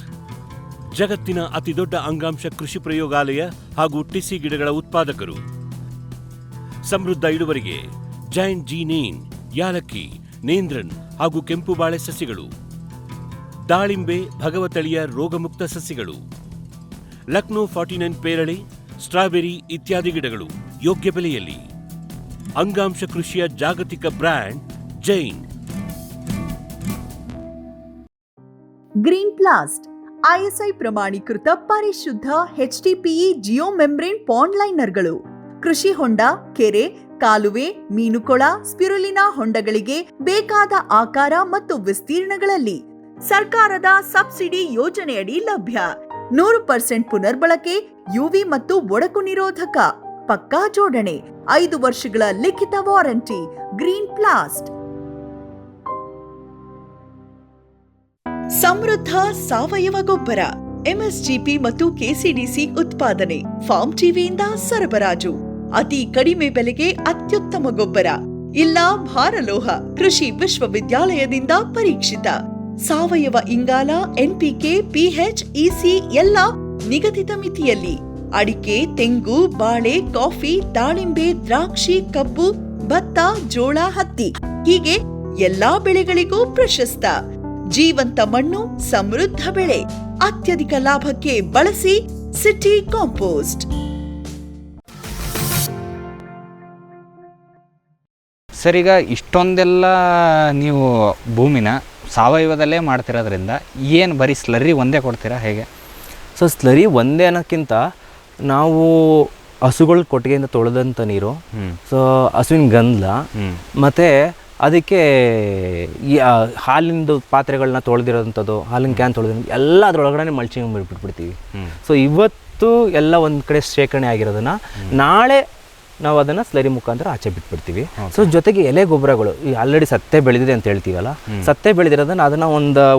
ಜಗತ್ತಿನ ಅತಿದೊಡ್ಡ ಅಂಗಾಂಶ ಕೃಷಿ ಪ್ರಯೋಗಾಲಯ ಹಾಗೂ ಟಿಸಿ ಗಿಡಗಳ ಉತ್ಪಾದಕರು. ಸಮೃದ್ಧ ಇಳುವರಿಗೆ ಜೈನ್ ಜೀನೇನ್, ಯಾಲಕ್ಕಿ, ನೇಂದ್ರನ್ ಹಾಗೂ ಕೆಂಪು ಬಾಳೆ ಸಸಿಗಳು, ದಾಳಿಂಬೆ, ಭಗವತಳಿಯ ರೋಗಮುಕ್ತ ಸಸಿಗಳು, ಲಕ್ನೋ 49 ಪೇರಳೆ, ಸ್ಟ್ರಾಬೆರಿ ಇತ್ಯಾದಿ ಗಿಡಗಳು ಯೋಗ್ಯ ಬೆಲೆಯಲ್ಲಿ. ಅಂಗಾಂಶ ಕೃಷಿಯ ಜಾಗತಿಕ ಬ್ರ್ಯಾಂಡ್ ಜೈನ್. ಗ್ರೀನ್ ಪ್ಲಾಸ್ಟ್ ಐಎಸ್ಐ ಪ್ರಮಾಣೀಕೃತ ಪರಿಶುದ್ಧ HDPE ಜಿಯೋ ಮೆಂಬ್ರೇನ್ ಪಾಂಡ್ ಲೈನರ್ಗಳು ಕೃಷಿ ಹೊಂಡ, ಕೆರೆ, ಕಾಲುವೆ, ಮೀನುಕೊಳ, ಸ್ಪಿರುಲಿನಾ ಹೊಂಡಗಳಿಗೆ ಬೇಕಾದ ಆಕಾರ ಮತ್ತು ವಿಸ್ತೀರ್ಣಗಳಲ್ಲಿ ಸರ್ಕಾರದ ಸಬ್ಸಿಡಿ ಯೋಜನೆಯಡಿ ಲಭ್ಯ. 100% ಪುನರ್ಬಳಕೆ, ಯುವಿ ಮತ್ತು ಒಡಕು ನಿರೋಧಕ, ಪಕ್ಕಾ ಜೋಡಣೆ, 5 ವರ್ಷಗಳ ಲಿಖಿತ ವಾರಂಟಿ. ಗ್ರೀನ್ ಪ್ಲಾಸ್ಟ್. ಸಮೃದ್ಧ ಸಾವಯವ ಗೊಬ್ಬರ, ಎಂಎಸ್ಜಿಪಿ ಮತ್ತು ಕೆಸಿಡಿಸಿ ಉತ್ಪಾದನೆ, ಫಾರ್ಮ್ ಟಿವಿಯಿಂದ ಸರಬರಾಜು. ಅತಿ ಕಡಿಮೆ ಬೆಲೆಗೆ ಅತ್ಯುತ್ತಮ ಗೊಬ್ಬರ. ಇಲ್ಲ ಭಾರಲೋಹ, ಕೃಷಿ ವಿಶ್ವವಿದ್ಯಾಲಯದಿಂದ ಪರೀಕ್ಷಿತ. ಸಾವಯವ ಇಂಗಾಲ, NPK, PH, EC ಎಲ್ಲ ನಿಗದಿತ ಮಿತಿಯಲ್ಲಿ. ಅಡಿಕೆ, ತೆಂಗು, ಬಾಳೆ, ಕಾಫಿ, ದಾಳಿಂಬೆ, ದ್ರಾಕ್ಷಿ, ಕಬ್ಬು, ಭತ್ತ, ಜೋಳ, ಹತ್ತಿ ಹೀಗೆ ಎಲ್ಲಾ ಬೆಳೆಗಳಿಗೂ ಪ್ರಶಸ್ತ. ಜೀವಂತ ಮಣ್ಣು, ಸಮೃದ್ಧ ಬೆಳೆ, ಅತ್ಯಧಿಕ ಲಾಭಕ್ಕೆ ಬಳಸಿ ಸಿಟಿ ಕಾಂಪೋಸ್ಟ್. ಸರ್, ಈಗ ಇಷ್ಟೊಂದೆಲ್ಲ ನೀವು ಭೂಮಿನ ಸಾವಯವದಲ್ಲೇ ಮಾಡ್ತಿರೋದ್ರಿಂದ ಏನು ಬರೀ ಸ್ಲರಿ ಒಂದೇ ಕೊಡ್ತೀರಾ, ಹೇಗೆ? ಸೊ ಸ್ಲರಿ ಒಂದೇ ಅನ್ನೋಕ್ಕಿಂತ ನಾವು ಹಸುಗಳ ಕೊಟ್ಟಿಗೆಯಿಂದ ತೊಳೆದಂಥ ನೀರು, ಸೊ ಹಸುವಿನ ಗಂಧ, ಮತ್ತು ಅದಕ್ಕೆ ಈ ಹಾಲಿಂದು ಪಾತ್ರೆಗಳನ್ನ ತೊಳೆದಿರೋಂಥದ್ದು, ಹಾಲಿನ ಕ್ಯಾನ್ ತೊಳೆದಿರೋ ಎಲ್ಲ ಅದರೊಳಗಡೆ ಮಲ್ಚಿಂಗ್ ಬಿಟ್ಬಿಡ್ತೀವಿ. ಸೊ ಇವತ್ತು ಎಲ್ಲ ಒಂದು ಕಡೆ ಶೇಖರಣೆ ಆಗಿರೋದನ್ನು ನಾಳೆ ನಾವು ಅದನ್ನು ಸ್ಲರಿ ಮುಖಾಂತರ ಆಚೆ ಬಿಟ್ಬಿಡ್ತೀವಿ. ಸೊ ಜೊತೆಗೆ ಎಲೆ ಗೊಬ್ಬರಗಳು ಈ ಆಲ್ರೆಡಿ ಸತ್ತೆ ಬೆಳೆದಿದೆ ಅಂತ ಹೇಳ್ತೀವಲ್ಲ, ಸತ್ತೆ ಬೆಳೆದಿರೋದನ್ನ ಅದನ್ನು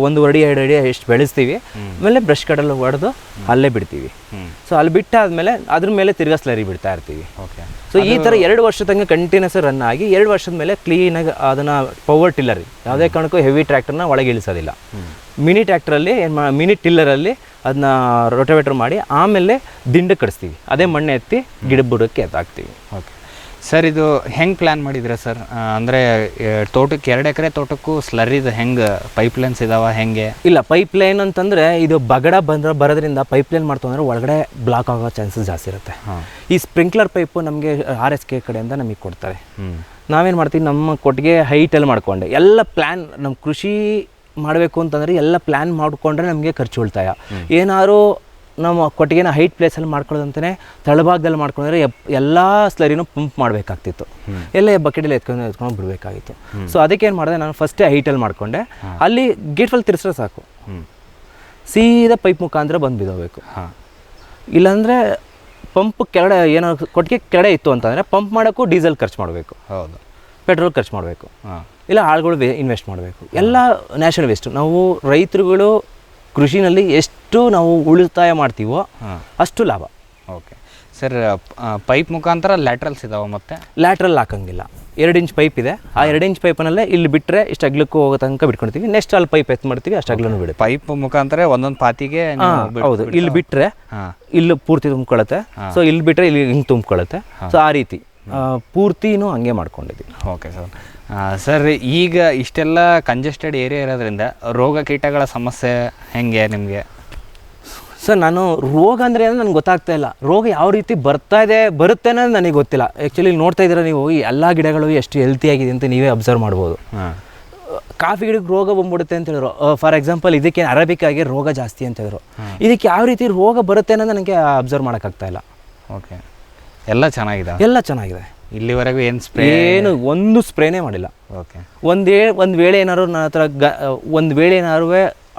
ಒಂದು ಅಡಿ 2 ಅಡಿ ಎಷ್ಟು ಬೆಳೆಸ್ತೀವಿ, ಆಮೇಲೆ ಬ್ರಷ್ ಕಡೆಲ್ಲ ಹೊಡೆದು ಅಲ್ಲೇ ಬಿಡ್ತೀವಿ. ಸೊ ಅಲ್ಲಿ ಬಿಟ್ಟಾದ್ಮೇಲೆ ಅದ್ರ ಮೇಲೆ ತಿರ್ಗಾ ಸ್ಲರಿ ಬಿಡ್ತಾ ಇರ್ತೀವಿ. ಸೊ ಈ ಥರ 2 ವರ್ಷ ತನಕ ಕಂಟಿನ್ಯೂಸ್ ರನ್ ಆಗಿ 2 ವರ್ಷದ ಮೇಲೆ ಕ್ಲೀನಾಗಿ ಅದನ್ನು ಪವರ್ ಟಿಲ್ಲರ್, ಯಾವುದೇ ಕಾರಣಕ್ಕೂ ಹೆವಿ ಟ್ರ್ಯಾಕ್ಟರ್ನ ಒಳಗೆ ಇಳಿಸೋದಿಲ್ಲ. ಮಿನಿ ಟ್ರ್ಯಾಕ್ಟರಲ್ಲಿ ಮಿನಿ ಟಿಲ್ಲರಲ್ಲಿ ಅದನ್ನ ರೋಟೋವೇಟರ್ ಮಾಡಿ ಆಮೇಲೆ ದಿಂಡು ಕಡಿಸ್ತೀವಿ. ಅದೇ ಮಣ್ಣೆ ಎತ್ತಿ ಗಿಡ ಬುಡಕ್ಕೆ ಎತ್ತಾಕ್ತೀವಿ. ಓಕೆ ಸರ್, ಇದು ಹೆಂಗೆ ಪ್ಲ್ಯಾನ್ ಮಾಡಿದ್ರೆ ಸರ್? ಅಂದರೆ ತೋಟಕ್ಕೆ 2 ಎಕರೆ ತೋಟಕ್ಕೂ ಸ್ಲರಿದು ಹೆಂಗೆ ಪೈಪ್ಲೈನ್ಸ್ ಇದಾವ, ಹೆಂಗೆ? ಇಲ್ಲ, ಪೈಪ್ಲೈನ್ ಅಂತಂದರೆ ಇದು ಬಗಡ ಬರೋದ್ರಿಂದ ಪೈಪ್ಲೈನ್ ಮಾಡ್ತಂದ್ರೆ ಒಳಗಡೆ ಬ್ಲಾಕ್ ಆಗೋ ಚಾನ್ಸಸ್ ಜಾಸ್ತಿ ಇರುತ್ತೆ. ಈ ಸ್ಪ್ರಿಂಕ್ಲರ್ ಪೈಪು ನಮಗೆ RSK ಕಡೆಯಿಂದ ನಮಗೆ ಕೊಡ್ತಾರೆ. ನಾವೇನು ಮಾಡ್ತೀವಿ, ನಮ್ಮ ಕೊಟ್ಟಿಗೆ ಹೈಟಲ್ಲಿ ಮಾಡಿಕೊಂಡೆ ಎಲ್ಲ ಪ್ಲ್ಯಾನ್, ನಮ್ಮ ಕೃಷಿ ಮಾಡಬೇಕು ಅಂತಂದರೆ ಎಲ್ಲ ಪ್ಲ್ಯಾನ್ ಮಾಡಿಕೊಂಡ್ರೆ ನಮಗೆ ಖರ್ಚು ಉಳಿತಾಯ. ಏನಾದ್ರು ನಮ್ಮ ಕೊಟ್ಟಿಗೆನ ಹೈಟ್ ಪ್ಲೇಸಲ್ಲಿ ಮಾಡ್ಕೊಳ್ಳೋದಂತಲೇ ತಳಭಾಗದಲ್ಲಿ ಮಾಡ್ಕೊಂಡ್ರೆ ಎಲ್ಲ ಸ್ಲರಿನೂ ಪಂಪ್ ಮಾಡಬೇಕಾಗ್ತಿತ್ತು, ಎಲ್ಲ ಬಕೆಟಲ್ಲಿ ಎತ್ಕೊಂಡು ಬಿಡಬೇಕಾಗಿತ್ತು. ಸೊ ಅದಕ್ಕೇನು ಮಾಡಿದೆ, ನಾನು ಫಸ್ಟೇ ಹೈಟಲ್ಲಿ ಮಾಡಿಕೊಂಡೆ. ಅಲ್ಲಿ ಗೇಟ್ಫಲ್ಲಿ ತಿರ್ಸ್ರೆ ಸಾಕು, ಸೀದಾ ಪೈಪ್ ಮುಖಾಂತರ ಬಂದು ಬಿದ್ದೋಗ್ಬೇಕು. ಇಲ್ಲಾಂದರೆ ಪಂಪ್ ಕೆಳಗಡೆ ಏನೋ ಕೊಟ್ಟಿಗೆ ಕೆಳಗಡೆ ಇತ್ತು ಅಂತಂದರೆ ಪಂಪ್ ಮಾಡೋಕ್ಕೂ ಡೀಸೆಲ್ ಖರ್ಚು ಮಾಡಬೇಕು, ಹೌದು, ಪೆಟ್ರೋಲ್ ಖರ್ಚು ಮಾಡಬೇಕು, ಇಲ್ಲ ಆಳುಗಳು ಇನ್ವೆಸ್ಟ್ ಮಾಡಬೇಕು, ಎಲ್ಲ ನ್ಯಾಷನಲ್ ವೇಸ್ಟು. ನಾವು ರೈತರುಗಳು ಕೃಷಿನಲ್ಲಿ ಎಷ್ಟು ನಾವು ಉಳಿತಾಯ ಮಾಡ್ತೀವೋ ಅಷ್ಟು ಲಾಭ. ಓಕೆ ಸರ್, ಪೈಪ್ ಮುಖಾಂತರ ಲ್ಯಾಟ್ರಲ್ಸ್ ಇದಾವೆ? ಮತ್ತು ಲ್ಯಾಟ್ರಲ್ ಹಾಕೋಂಗಿಲ್ಲ, 2 ಇಂಚ್ ಪೈಪ್ ಇದೆ. ಆ 2 ಇಂಚ್ ಪೈಪನಲ್ಲೇ ಇಲ್ಲಿ ಬಿಟ್ಟರೆ ಇಷ್ಟು ಅಗ್ಲಕ್ಕೂ ಹೋಗೋ ತನಕ ಬಿಟ್ಕೊಳ್ತೀವಿ. ನೆಕ್ಸ್ಟ್ ಅಲ್ಲಿ ಪೈಪ್ ಎತ್ತು ಮಾಡ್ತೀವಿ, ಅಷ್ಟು ಅಗ್ಲೂ ಬಿಡುತ್ತೆ. ಪೈಪ್ ಮುಖಾಂತರ ಒಂದೊಂದು ಪಾತಿಗೆ ಹೌದು, ಇಲ್ಲಿ ಬಿಟ್ಟರೆ ಇಲ್ಲಿ ಪೂರ್ತಿ ತುಂಬ್ಕೊಳ್ಳುತ್ತೆ. ಸೊ ಇಲ್ಲಿ ಬಿಟ್ಟರೆ ಇಲ್ಲಿ ಹಿಂಗೆ ತುಂಬ್ಕೊಳ್ಳುತ್ತೆ. ಸೊ ಆ ರೀತಿ ಪೂರ್ತಿನೂ ಹಂಗೆ ಮಾಡ್ಕೊಂಡಿದ್ದೀವಿ. Okay sir. ಸರ್, ಈಗ ಇಷ್ಟೆಲ್ಲ ಕಂಜೆಸ್ಟೆಡ್ ಏರಿಯಾ ಇರೋದ್ರಿಂದ ರೋಗ ಕೀಟಗಳ ಸಮಸ್ಯೆ ಹೆಂಗೆ ನಿಮಗೆ? ಸರ್, ನಾನು ರೋಗ ಅಂದರೆ ಏನೋ ನನಗೆ ಗೊತ್ತಾಗ್ತಾ ಇಲ್ಲ. ರೋಗ ಯಾವ ರೀತಿ ಬರುತ್ತೆ ಅನ್ನೋದು ನನಗೆ ಗೊತ್ತಿಲ್ಲ. ಆ್ಯಕ್ಚುಲಿ ನೋಡ್ತಾ ಇದ್ದೀರಾ ನೀವು, ಈ ಎಲ್ಲ ಗಿಡಗಳು ಎಷ್ಟು ಹೆಲ್ತಿಯಾಗಿದೆ ಅಂತ ನೀವೇ ಅಬ್ಸರ್ವ್ ಮಾಡ್ಬೋದು. ಕಾಫಿ ಗಿಡಕ್ಕೆ ರೋಗ ಬಂದ್ಬಿಡುತ್ತೆ ಅಂತ ಹೇಳಿದ್ರು. ಫಾರ್ ಎಕ್ಸಾಂಪಲ್ ಇದಕ್ಕೆ ಅರೇಬಿಕಾಗೆ ರೋಗ ಜಾಸ್ತಿ ಅಂತ ಹೇಳಿದ್ರು. ಇದಕ್ಕೆ ಯಾವ ರೀತಿ ರೋಗ ಬರುತ್ತೆ ಅನ್ನೋದು ನನಗೆ ಅಬ್ಸರ್ವ್ ಮಾಡೋಕ್ಕಾಗ್ತಾ ಇಲ್ಲ. ಓಕೆ, ಎಲ್ಲ ಚೆನ್ನಾಗಿದೆ, ಎಲ್ಲ ಚೆನ್ನಾಗಿದೆ. ಇಲ್ಲಿವರೆಗೂ ಏನು ಸ್ಪ್ರೇ ಏನು ಒಂದು ಸ್ಪ್ರೇನೇ ಮಾಡಿಲ್ಲ. ಓಕೆ, ಒಂದು ವೇಳೆ ಏನಾದ್ರು ನನ್ನ ಹತ್ರ ಒಂದು ವೇಳೆ ಏನಾದ್ರು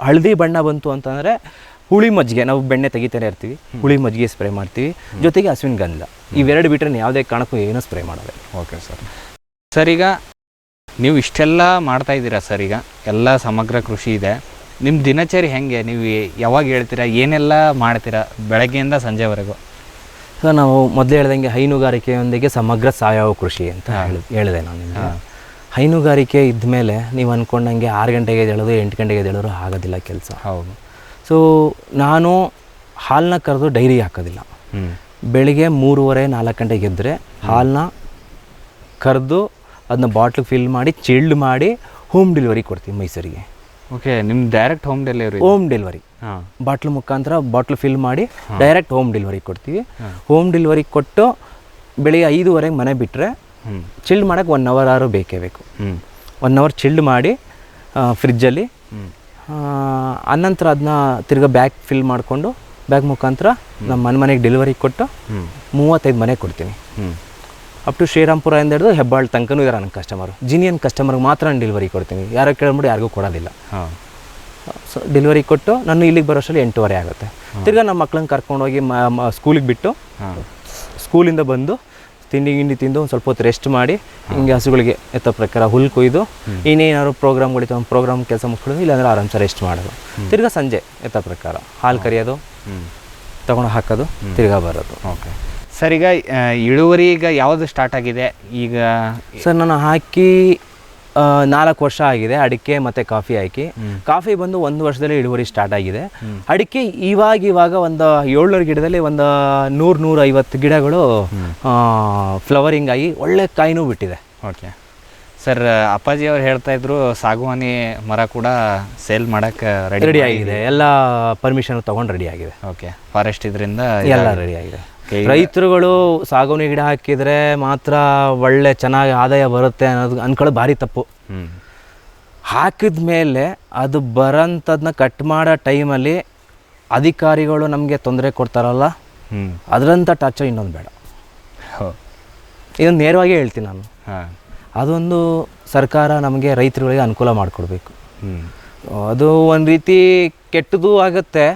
ಹಳದಿ ಬಣ್ಣ ಬಂತು ಅಂತಂದರೆ ಹುಳಿ ಮಜ್ಜಿಗೆ, ನಾವು ಬೆಣ್ಣೆ ತೆಗಿತಾನೆ ಇರ್ತೀವಿ, ಹುಳಿ ಮಜ್ಜಿಗೆ ಸ್ಪ್ರೇ ಮಾಡ್ತೀವಿ, ಜೊತೆಗೆ ಹಸುವಿನ ಗಂಧ, ಇವೆರಡು ಬಿಟ್ಟರೆ ಯಾವುದೇ ಕಾರಣಕ್ಕೂ ಏನೂ ಸ್ಪ್ರೇ ಮಾಡೋದು. Okay sir. ಸರ್, ಈಗ ನೀವು ಇಷ್ಟೆಲ್ಲ ಮಾಡ್ತಾ ಇದ್ದೀರಾ ಸರ್, ಈಗ ಎಲ್ಲ ಸಮಗ್ರ ಕೃಷಿ ಇದೆ, ನಿಮ್ಮ ದಿನಚರಿ ಹೆಂಗೆ? ನೀವು ಯಾವಾಗ ಹೇಳ್ತೀರಾ, ಏನೆಲ್ಲ ಮಾಡ್ತೀರಾ ಬೆಳಗ್ಗೆಯಿಂದ ಸಂಜೆವರೆಗೂ? ಸೊ ನಾವು ಮೊದಲೇ ಹೇಳ್ದಂಗೆ ಹೈನುಗಾರಿಕೆಯೊಂದಿಗೆ ಸಮಗ್ರ ಸಾವಯವ ಕೃಷಿ ಅಂತ ಹೇಳಿದೆ ನಾನು ನಿಮಗೆ. ಹೈನುಗಾರಿಕೆ ಇದ್ಮೇಲೆ ನೀವು ಅಂದ್ಕೊಂಡಂಗೆ 6 ಗಂಟೆಗೆ ಎದ್ದೇಳೋದು 8 ಗಂಟೆಗೆ ಎದ್ದೇಳೋರು ಆಗೋದಿಲ್ಲ ಕೆಲಸ. ಹೌದು. ಸೊ ನಾನು ಹಾಲನ್ನ ಕರೆದು ಡೈರಿಗೆ ಹಾಕೋದಿಲ್ಲ. ಬೆಳಿಗ್ಗೆ 3:30-4 ಗಂಟೆಗೆ ಎದ್ದರೆ ಹಾಲನ್ನ ಕರೆದು ಅದನ್ನ ಬಾಟ್ಲಿಗೆ ಫಿಲ್ ಮಾಡಿ ಚಿಲ್ಡ್ ಮಾಡಿ ಹೋಮ್ ಡೆಲಿವರಿ ಕೊಡ್ತೀವಿ ಮೈಸೂರಿಗೆ. ಓಕೆ, ನಿಮ್ಮ direct home delivery? Home delivery, bottle ಮುಖಾಂತರ ಬಾಟ್ಲ್ ಫಿಲ್ ಮಾಡಿ ಡೈರೆಕ್ಟ್ ಹೋಮ್ ಡೆಲಿವರಿ ಕೊಡ್ತೀವಿ. ಹೋಮ್ ಡೆಲಿವರಿ ಕೊಟ್ಟು ಬೆಳಿಗ್ಗೆ 5:30ಗೆ ಮನೆ ಬಿಟ್ಟರೆ ಚಿಲ್ಡ್ ಮಾಡೋಕ್ಕೆ 1 ಅವರ್ ಆದರೂ ಬೇಕೇ ಬೇಕು. 1 ಅವರ್ ಚಿಲ್ಡ್ ಮಾಡಿ ಫ್ರಿಜ್ಜಲ್ಲಿ, ಆನಂತರ ಅದನ್ನ ತಿರ್ಗಾ ಬ್ಯಾಗ್ ಫಿಲ್ ಮಾಡಿಕೊಂಡು ಬ್ಯಾಗ್ ಮುಖಾಂತರ ನಮ್ಮ ಮನೆಗೆ ಡೆಲಿವರಿ ಕೊಟ್ಟು 35 ಮನೆ ಕೊಡ್ತೀನಿ. ಅಪ್ ಟು ಶ್ರೀರಾಮ್ಪುರದಿಂದ ಹಿಡಿದು ಹೆಬ್ಬಾಳ್ ತನಕನೂ ಇದ್ದಾರೆ ನನ್ನ ಕಸ್ಟಮರು. ಜಿನಿಯನ್ ಕಸ್ಟಮರ್ಗೆ ಮಾತ್ರ ನಾನು ಡೆಲಿವರಿ ಕೊಡ್ತೀನಿ, ಯಾರೋ ಕೇಳ್ಬಿಟ್ಟು ಯಾರಿಗೂ ಕೊಡೋದಿಲ್ಲ. ಸೊ ಡೆಲಿವರಿ ಕೊಟ್ಟು ನಾನು ಇಲ್ಲಿಗೆ ಬರೋಷ್ಟರಲ್ಲಿ 8:30 ಆಗುತ್ತೆ. ತಿರ್ಗಾ ನಮ್ಮ ಮಕ್ಳನ್ನ ಕರ್ಕೊಂಡೋಗಿ ಸ್ಕೂಲಿಗೆ ಬಿಟ್ಟು ಸ್ಕೂಲಿಂದ ಬಂದು ತಿಂಡಿ ತಿಂದು ಒಂದು ಸ್ವಲ್ಪ ಹೊತ್ತು ರೆಸ್ಟ್ ಮಾಡಿ ಹಿಂಗೆ ಹಸುಗಳಿಗೆ ಎತ್ತ ಪ್ರಕಾರ ಹುಲ್ಲು ಕೊಯ್ದು ಇನ್ನೇನಾದ್ರು ಪ್ರೋಗ್ರಾಮ್ಗಳಿತ್ತು ಪ್ರೋಗ್ರಾಮ್ ಕೆಲಸ ಮುಗಿಸ್ಕೊಳ್ಳೋದು, ಇಲ್ಲಾಂದರೆ ಆರಾಮ್ಸೆ ರೆಸ್ಟ್ ಮಾಡೋದು. ತಿರ್ಗಾ ಸಂಜೆ ಎತ್ತ ಪ್ರಕಾರ ಹಾಲು ಕರಿಯೋದು, ತೊಗೊಂಡು ಹಾಕೋದು, ತಿರ್ಗಾ ಬರೋದು. ಓಕೆ ಸರ್, ಈಗ ಇಳುವರಿ ಈಗ ಯಾವುದು ಸ್ಟಾರ್ಟ್ ಆಗಿದೆ ಈಗ? ಸರ್ ನಾನು ಹಾಕಿ 4 ವರ್ಷ ಆಗಿದೆ, ಅಡಿಕೆ ಮತ್ತು ಕಾಫಿ ಹಾಕಿ. ಕಾಫಿ ಬಂದು 1 ವರ್ಷದಲ್ಲಿ ಇಳುವರಿ ಸ್ಟಾರ್ಟ್ ಆಗಿದೆ. ಅಡಿಕೆ ಇವಾಗ ಒಂದು 700 ಗಿಡದಲ್ಲಿ ಒಂದು 100-150 ಗಿಡಗಳು ಫ್ಲವರಿಂಗ್ ಆಗಿ ಒಳ್ಳೆ ಕಾಯಿನೂ ಬಿಟ್ಟಿದೆ. ಓಕೆ ಸರ್, ಅಪ್ಪಾಜಿ ಅವ್ರು ಹೇಳ್ತಾ ಇದ್ರು ಸಾಗುವಾನಿ ಮರ ಕೂಡ ಸೇಲ್ ಮಾಡೋಕ್ಕೆ ರೆಡಿ ಆಗಿದೆ, ಎಲ್ಲ ಪರ್ಮಿಷನ್ ತೊಗೊಂಡು ರೆಡಿ ಆಗಿದೆ. ಓಕೆ, ಫಾರೆಸ್ಟ್ ಇದರಿಂದ ಎಲ್ಲ ರೆಡಿ ಆಗಿದೆ. ರೈತರುಗಳು ಸಾಗುವಾನಿ ಗಿಡ ಹಾಕಿದರೆ ಮಾತ್ರ ಒಳ್ಳೆ ಚೆನ್ನಾಗಿ ಆದಾಯ ಬರುತ್ತೆ ಅನ್ನೋದು ಅನ್ಕೊಳ್ಳೋದು ಭಾರಿ ತಪ್ಪು. ಹಾಕಿದ ಮೇಲೆ ಅದು ಬರೋಂಥದ್ದನ್ನ ಕಟ್ ಮಾಡೋ ಟೈಮಲ್ಲಿ ಅಧಿಕಾರಿಗಳು ನಮಗೆ ತೊಂದರೆ ಕೊಡ್ತಾರಲ್ಲ, ಅದರಂಥ ಟಾರ್ಚರ್ ಇನ್ನೊಂದು ಬೇಡ. ಇದನ್ನು ನೇರವಾಗಿ ಹೇಳ್ತೀನಿ ನಾನು. ಅದೊಂದು ಸರ್ಕಾರ ನಮಗೆ ರೈತರುಗಳಿಗೆ ಅನುಕೂಲ ಮಾಡಿಕೊಡ್ಬೇಕು. ಅದು ಒಂದು ರೀತಿ ಕೆಟ್ಟದ್ದು ಆಗುತ್ತೆ,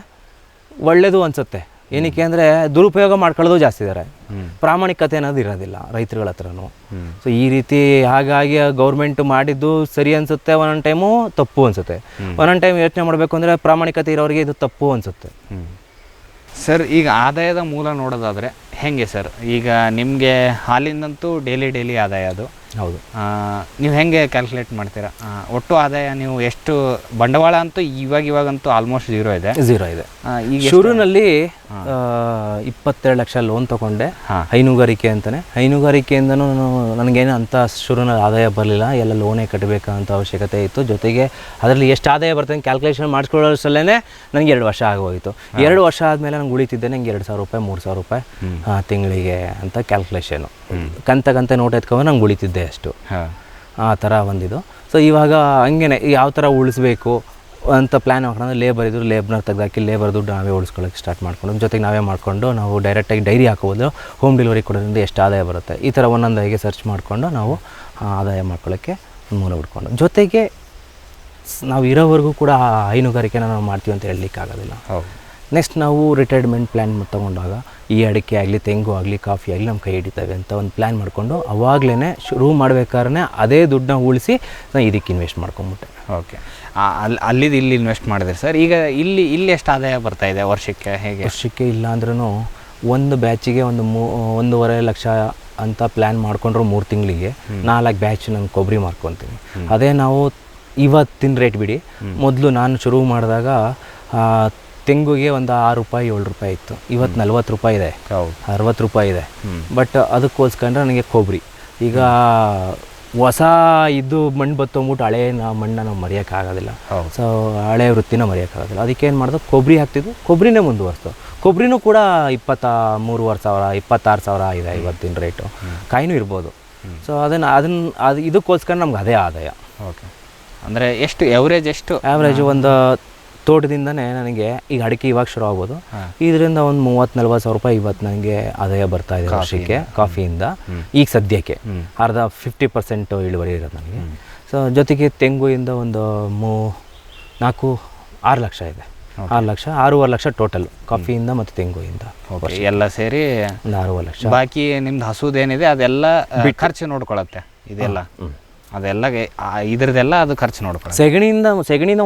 ಒಳ್ಳೆಯದು ಅನಿಸುತ್ತೆ. ಏನಕ್ಕೆ ಅಂದರೆ ದುರುಪಯೋಗ ಮಾಡ್ಕೊಳ್ಳೋದು ಜಾಸ್ತಿ ಇದ್ದಾರೆ, ಪ್ರಾಮಾಣಿಕತೆ ಅನ್ನೋದು ಇರೋದಿಲ್ಲ ರೈತರುಗಳ ಹತ್ರನೂ. ಸೊ ಈ ರೀತಿ ಹಾಗಾಗಿ ಗೌರ್ಮೆಂಟ್ ಮಾಡಿದ್ದು ಸರಿ ಅನಿಸುತ್ತೆ, ಒಂದೊಂದು ಟೈಮು ತಪ್ಪು ಅನಿಸುತ್ತೆ. ಒಂದೊಂದು ಟೈಮ್ ಯೋಚನೆ ಮಾಡಬೇಕು ಅಂದರೆ ಪ್ರಾಮಾಣಿಕತೆ ಇರೋರಿಗೆ ಇದು ತಪ್ಪು ಅನಿಸುತ್ತೆ. ಸರ್, ಈಗ ಆದಾಯದ ಮೂಲ ನೋಡೋದಾದರೆ ಹೆಂಗೆ ಸರ್? ಈಗ ನಿಮಗೆ ಹಾಲಿಂದಂತೂ ಡೈಲಿ ಆದಾಯ ಅದು. ಹೌದು. ನೀವು ಹೆಂಗೆ ಕ್ಯಾಲ್ಕುಲೇಟ್ ಮಾಡ್ತೀರಾ? ಒಟ್ಟು ಆದಾಯ ನೀವು ಎಷ್ಟು ಬಂಡವಾಳ ಅಂತೂ ಇವಾಗಂತೂ ಆಲ್ಮೋಸ್ಟ್ ಝೀರೋ ಇದೆ. ಈಗ ಶುರುನಲ್ಲಿ 22 ಲಕ್ಷ ಲೋನ್ ತೊಗೊಂಡೆ ಹೈನುಗಾರಿಕೆ ಅಂತಲೇ. ಹೈನುಗಾರಿಕೆಯಿಂದನೂ ನನಗೇನು ಅಂಥ ಶುರುನಲ್ಲಿ ಆದಾಯ ಬರಲಿಲ್ಲ, ಎಲ್ಲ ಲೋನೇ ಕಟ್ಟಬೇಕಂತ ಅವಶ್ಯಕತೆ ಇತ್ತು. ಜೊತೆಗೆ ಅದರಲ್ಲಿ ಎಷ್ಟು ಆದಾಯ ಬರ್ತದೆ ಕ್ಯಾಲ್ಕುಲೇಷನ್ ಮಾಡಿಸ್ಕೊಳ್ಳೋಷ್ಟರಲ್ಲೇ ನನಗೆ 2 ವರ್ಷ ಆಗೋಯಿತು. 2 ವರ್ಷ ಆದಮೇಲೆ ನಂಗೆ ಉಳಿತಿದ್ದೆ ನಂಗೆ 2,000 ರೂಪಾಯಿ 3,000 ರೂಪಾಯಿ ತಿಂಗಳಿಗೆ ಅಂತ ಕ್ಯಾಲ್ಕುಲೇಷನು. ಕಂತೆ ನೋಟ್ ಎತ್ಕೊಂಡು ನಂಗೆ ಉಳಿತಿದ್ದೆ ಅಷ್ಟು, ಆ ಥರ ಒಂದಿದು. ಸೊ ಇವಾಗ ಹಂಗೇನೆ ಯಾವ ಥರ ಉಳಿಸ್ಬೇಕು ಅಂತ ಪ್ಲ್ಯಾನ್ ಹಾಕೊಂಡು ಲೇಬರ್ನ ತೆಗೆದಾಕಿ ಲೇಬರ್ ದುಡ್ಡು ನಾವೇ ಉಳಿಸ್ಕೊಳ್ಳೋಕೆ ಸ್ಟಾರ್ಟ್ ಮಾಡ್ಕೊಂಡು, ಜೊತೆಗೆ ನಾವೇ ಮಾಡಿಕೊಂಡು ನಾವು ಡೈರೆಕ್ಟಾಗಿ ಡೈರಿ ಹಾಕೋಬೋದು, ಹೋಮ್ ಡೆಲಿವರಿ ಕೊಡೋದ್ರಿಂದ ಎಷ್ಟು ಆದಾಯ ಬರುತ್ತೆ, ಈ ಥರ ಒಂದೊಂದಾಗಿ ಸರ್ಚ್ ಮಾಡಿಕೊಂಡು ನಾವು ಆದಾಯ ಮಾಡ್ಕೊಳ್ಳೋಕ್ಕೆ ಮೂಲ ಹುಡ್ಕೊಂಡು, ಜೊತೆಗೆ ನಾವು ಇರೋವರೆಗೂ ಕೂಡ ಹೈನುಗಾರಿಕೆನ ನಾವು ಮಾಡ್ತೀವಿ ಅಂತ ಹೇಳಲಿಕ್ಕಾಗೋದಿಲ್ಲ. ನೆಕ್ಸ್ಟ್ ನಾವು ರಿಟೈರ್ಮೆಂಟ್ ಪ್ಲ್ಯಾನ್ ತೊಗೊಂಡಾಗ ಈ ಅಡಿಕೆ ಆಗಲಿ ತೆಂಗು ಆಗಲಿ ಕಾಫಿ ಆಗಲಿ ನಮ್ಮ ಕೈ ಹಿಡಿತವೆ ಅಂತ ಒಂದು ಪ್ಲ್ಯಾನ್ ಮಾಡಿಕೊಂಡು ಅವಾಗಲೇ ಶುರು ಮಾಡಬೇಕಾದ್ರೆ ಅದೇ ದುಡ್ಡನ್ನ ಉಳಿಸಿ ನಾನು ಇದಕ್ಕೆ ಇನ್ವೆಸ್ಟ್ ಮಾಡ್ಕೊಂಬಿಟ್ಟೆ. ಓಕೆ, ಅಲ್ಲಿದ್ದು ಇಲ್ಲಿ ಇನ್ವೆಸ್ಟ್ ಮಾಡಿದ್ರಿ ಸರ್. ಈಗ ಇಲ್ಲಿ ಎಷ್ಟು ಆದಾಯ ಬರ್ತಾಯಿದೆ ವರ್ಷಕ್ಕೆ? ಹೇಗೆ? ವರ್ಷಕ್ಕೆ ಇಲ್ಲ ಅಂದ್ರೂ ಒಂದು ಬ್ಯಾಚಿಗೆ 1.5 ಲಕ್ಷ ಅಂತ ಪ್ಲ್ಯಾನ್ ಮಾಡಿಕೊಂಡ್ರು 3 ತಿಂಗಳಿಗೆ 4 ಬ್ಯಾಚ್ ನಾನು ಕೊಬ್ಬರಿ ಮಾರ್ಕೊತೀನಿ. ಅದೇ ನಾವು ಇವತ್ತಿನ ರೇಟ್ ಬಿಡಿ, ಮೊದಲು ನಾನು ಶುರು ಮಾಡಿದಾಗ ತೆಂಗುಗೆ ಒಂದು 6 ರೂಪಾಯಿ 7 ರೂಪಾಯಿ ಇತ್ತು, ಇವತ್ತು 40 ರೂಪಾಯಿ ಇದೆ, 60 ರೂಪಾಯಿ ಇದೆ. ಬಟ್ ಅದಕ್ಕೋಸ್ಕರ ನನಗೆ ಕೊಬ್ಬರಿ ಈಗ ಹೊಸ ಇದು ಮಣ್ಣು ಬತ್ತೊಂಬಿಟ್ಟು ಹಳೆ ಮಣ್ಣನ್ನ ನಾವು ಮರೆಯೋಕ್ಕಾಗೋದಿಲ್ಲ. ಸೊ ಹಳೆ ವೃತ್ತಿನ ಮರೆಯೋಕ್ಕಾಗೋದಿಲ್ಲ. ಅದಕ್ಕೆ ಏನು ಮಾಡೋದು, ಕೊಬ್ಬರಿ ಹಾಕ್ತಿದ್ದು, ಕೊಬ್ಬರಿನೇ ಮುಂದುವರ್ಸ್ತು. ಕೊಬ್ಬರಿನೂ ಕೂಡ 23,000 26,000 ಇದೆ ಇವತ್ತಿನ ರೇಟು, ಕಾಯಿನೂ ಇರ್ಬೋದು. ಸೊ ಅದನ್ನು ಇದಕ್ಕೋಸ್ಕರ ನಮ್ಗೆ ಅದೇ ಆದಾಯ. ಓಕೆ, ಅಂದರೆ ಎಷ್ಟು ಎವರೇಜ್ ಎಷ್ಟು ಆ್ಯಾವ್ರೇಜ್ ಒಂದು ತೋಟದಿಂದನೇ ನನಗೆ ಈಗ ಅಡಿಕೆ ಇವಾಗ ಶುರು ಆಗ್ಬೋದು, ಇದರಿಂದ ಒಂದು 30-40 ಸಾವಿರ ರೂಪಾಯಿ ಇವತ್ತು ನನಗೆ ಆದಾಯ ಬರ್ತಾ ಇದೆ ವರ್ಷಕ್ಕೆ ಕಾಫಿಯಿಂದ. ಈಗ ಸದ್ಯಕ್ಕೆ ಅರ್ಧ 50% ಇಳುವರಿ ಇರೋದು ನನಗೆ. ಸೊ ಜೊತೆಗೆ ತೆಂಗುಯಿಂದ ಒಂದು 4-6 ಲಕ್ಷ ಇದೆ. 6 ಲಕ್ಷ 6.5 ಲಕ್ಷ ಟೋಟಲ್ ಕಾಫಿಯಿಂದ ಮತ್ತು ತೆಂಗುಯಿಂದ ಎಲ್ಲ ಸೇರಿ ಒಂದು 6.5 ಲಕ್ಷ. ಬಾಕಿ ನಿಮ್ದು ಹಸುದೇನಿದೆ ಅದೆಲ್ಲ ಖರ್ಚು ನೋಡ್ಕೊಳತ್ತೆ ಇದೆಲ್ಲ, ಅದೆಲ್ಲ ಇದ್ರದ್ದೆಲ್ಲ ಅದು ಖರ್ಚು ನೋಡ್ಕೊಳ್ಳಿ. ಸೆಗಣಿಯಿಂದ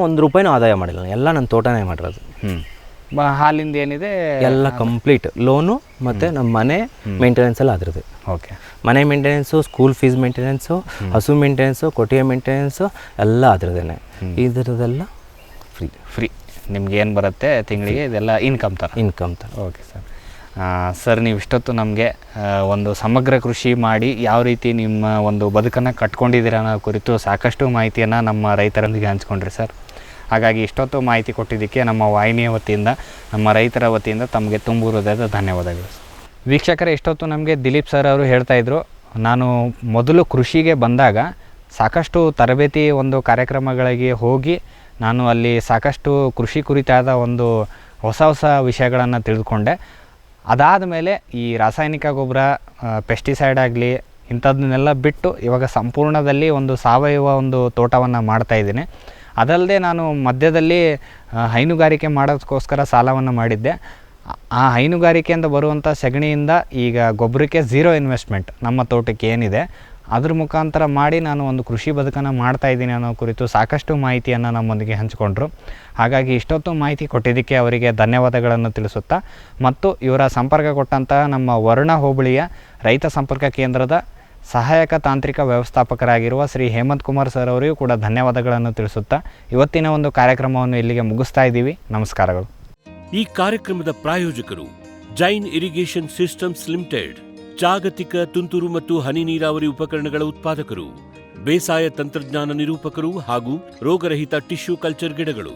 1 ರೂಪಾಯಿನೂ ಆದಾಯ ಮಾಡಿಲ್ಲ, ಎಲ್ಲ ನನ್ನ ತೋಟನೇ ಮಾಡಿರೋದು. ಹಾಲಿಂದ ಏನಿದೆ ಎಲ್ಲ ಕಂಪ್ಲೀಟ್ ಲೋನು ಮತ್ತು ನಮ್ಮ ಮನೆ ಮೇಂಟೆನೆನ್ಸ್ ಎಲ್ಲ ಅದ್ರದ್ದು. ಓಕೆ, ಮನೆ ಮೇಂಟೆನೆನ್ಸು, ಸ್ಕೂಲ್ ಫೀಸ್ ಮೇಂಟೆನೆನ್ಸು, ಹಸು ಮೇಂಟೆನೆನ್ಸು, ಕೊಟ್ಟಿಗೆ ಮೇಂಟೆನೆನ್ಸು ಎಲ್ಲ ಅದ್ರದ್ದೇನೆ. ಇದರದೆಲ್ಲ ಫ್ರೀ ನಿಮ್ಗೆ ಏನು ಬರುತ್ತೆ ತಿಂಗಳಿಗೆ ಇದೆಲ್ಲ ಇನ್ಕಮ್ ಥರ. ಓಕೆ ಸರ್, ನೀವು ಇಷ್ಟೊತ್ತು ನಮಗೆ ಒಂದು ಸಮಗ್ರ ಕೃಷಿ ಮಾಡಿ ಯಾವ ರೀತಿ ನಿಮ್ಮ ಒಂದು ಬದುಕನ್ನು ಕಟ್ಕೊಂಡಿದ್ದೀರ ಅನ್ನೋ ಕುರಿತು ಸಾಕಷ್ಟು ಮಾಹಿತಿಯನ್ನು ನಮ್ಮ ರೈತರೊಂದಿಗೆ ಹಂಚ್ಕೊಂಡ್ರಿ ಸರ್. ಹಾಗಾಗಿ ಇಷ್ಟೊತ್ತು ಮಾಹಿತಿ ಕೊಟ್ಟಿದ್ದಕ್ಕೆ ನಮ್ಮ ವಾಹಿನಿಯ ವತಿಯಿಂದ, ನಮ್ಮ ರೈತರ ವತಿಯಿಂದ ತಮಗೆ ತುಂಬು ಹೃದಯದ ಧನ್ಯವಾದಗಳು. ವೀಕ್ಷಕರೇ, ಇಷ್ಟೊತ್ತು ನಮಗೆ ದಿಲೀಪ್ ಸರ್ ಅವರು ಹೇಳ್ತಾಯಿದ್ರು, ನಾನು ಮೊದಲು ಕೃಷಿಗೆ ಬಂದಾಗ ಸಾಕಷ್ಟು ತರಬೇತಿ ಒಂದು ಕಾರ್ಯಕ್ರಮಗಳಿಗೆ ಹೋಗಿ ನಾನು ಅಲ್ಲಿ ಸಾಕಷ್ಟು ಕೃಷಿ ಕುರಿತಾದ ಒಂದು ಹೊಸ ವಿಷಯಗಳನ್ನು ತಿಳಿದುಕೊಂಡೆ. ಅದಾದ ಮೇಲೆ ಈ ರಾಸಾಯನಿಕ ಗೊಬ್ಬರ, ಪೆಸ್ಟಿಸೈಡ್ ಆಗಲಿ ಇಂಥದ್ದನ್ನೆಲ್ಲ ಬಿಟ್ಟು ಇವಾಗ ಸಂಪೂರ್ಣದಲ್ಲಿ ಒಂದು ಸಾವಯವ ಒಂದು ತೋಟವನ್ನು ಮಾಡ್ತಾಯಿದ್ದೀನಿ. ಅದಲ್ಲದೆ ನಾನು ಮಧ್ಯದಲ್ಲಿ ಹೈನುಗಾರಿಕೆ ಮಾಡೋದಕ್ಕೋಸ್ಕರ ಸಾಲವನ್ನು ಮಾಡಿದ್ದೆ. ಆ ಹೈನುಗಾರಿಕೆಯಿಂದ ಬರುವಂಥ ಸಗಣಿಯಿಂದ ಈಗ ಗೊಬ್ಬರಕ್ಕೆ 0 ಇನ್ವೆಸ್ಟ್ಮೆಂಟ್ ನಮ್ಮ ತೋಟಕ್ಕೆ ಏನಿದೆ ಅದ್ರ ಮುಖಾಂತರ ಮಾಡಿ ನಾನು ಒಂದು ಕೃಷಿ ಬದುಕನ್ನು ಮಾಡ್ತಾಯಿದ್ದೀನಿ ಅನ್ನೋ ಕುರಿತು ಸಾಕಷ್ಟು ಮಾಹಿತಿಯನ್ನು ನಮ್ಮೊಂದಿಗೆ ಹಂಚಿಕೊಂಡ್ರು. ಹಾಗಾಗಿ ಇಷ್ಟೊತ್ತು ಮಾಹಿತಿ ಕೊಟ್ಟಿದ್ದಕ್ಕೆ ಅವರಿಗೆ ಧನ್ಯವಾದಗಳನ್ನು ತಿಳಿಸುತ್ತಾ, ಮತ್ತು ಇವರ ಸಂಪರ್ಕ ಕೊಟ್ಟಂತಹ ನಮ್ಮ ವರುಣ ಹೋಬಳಿಯ ರೈತ ಸಂಪರ್ಕ ಕೇಂದ್ರದ ಸಹಾಯಕ ತಾಂತ್ರಿಕ ವ್ಯವಸ್ಥಾಪಕರಾಗಿರುವ ಶ್ರೀ ಹೇಮಂತ್ ಕುಮಾರ್ ಸರ್ ಅವರಿಗೂ ಕೂಡ ಧನ್ಯವಾದಗಳನ್ನು ತಿಳಿಸುತ್ತಾ ಇವತ್ತಿನ ಒಂದು ಕಾರ್ಯಕ್ರಮವನ್ನು ಇಲ್ಲಿಗೆ ಮುಗಿಸ್ತಾ ಇದ್ದೀವಿ. ನಮಸ್ಕಾರಗಳು. ಈ ಕಾರ್ಯಕ್ರಮದ ಪ್ರಾಯೋಜಕರು ಜೈನ್ ಇರಿಗೇಷನ್ ಸಿಸ್ಟಮ್ಸ್ ಲಿಮಿಟೆಡ್, ಜಾಗತಿಕ ತುಂತುರು ಮತ್ತು ಹನಿ ನೀರಾವರಿ ಉಪಕರಣಗಳ ಉತ್ಪಾದಕರು, ಬೇಸಾಯ ತಂತ್ರಜ್ಞಾನ ನಿರೂಪಕರು ಹಾಗೂ ರೋಗರಹಿತ ಟಿಶ್ಯೂ ಕಲ್ಚರ್ ಗಿಡಗಳು.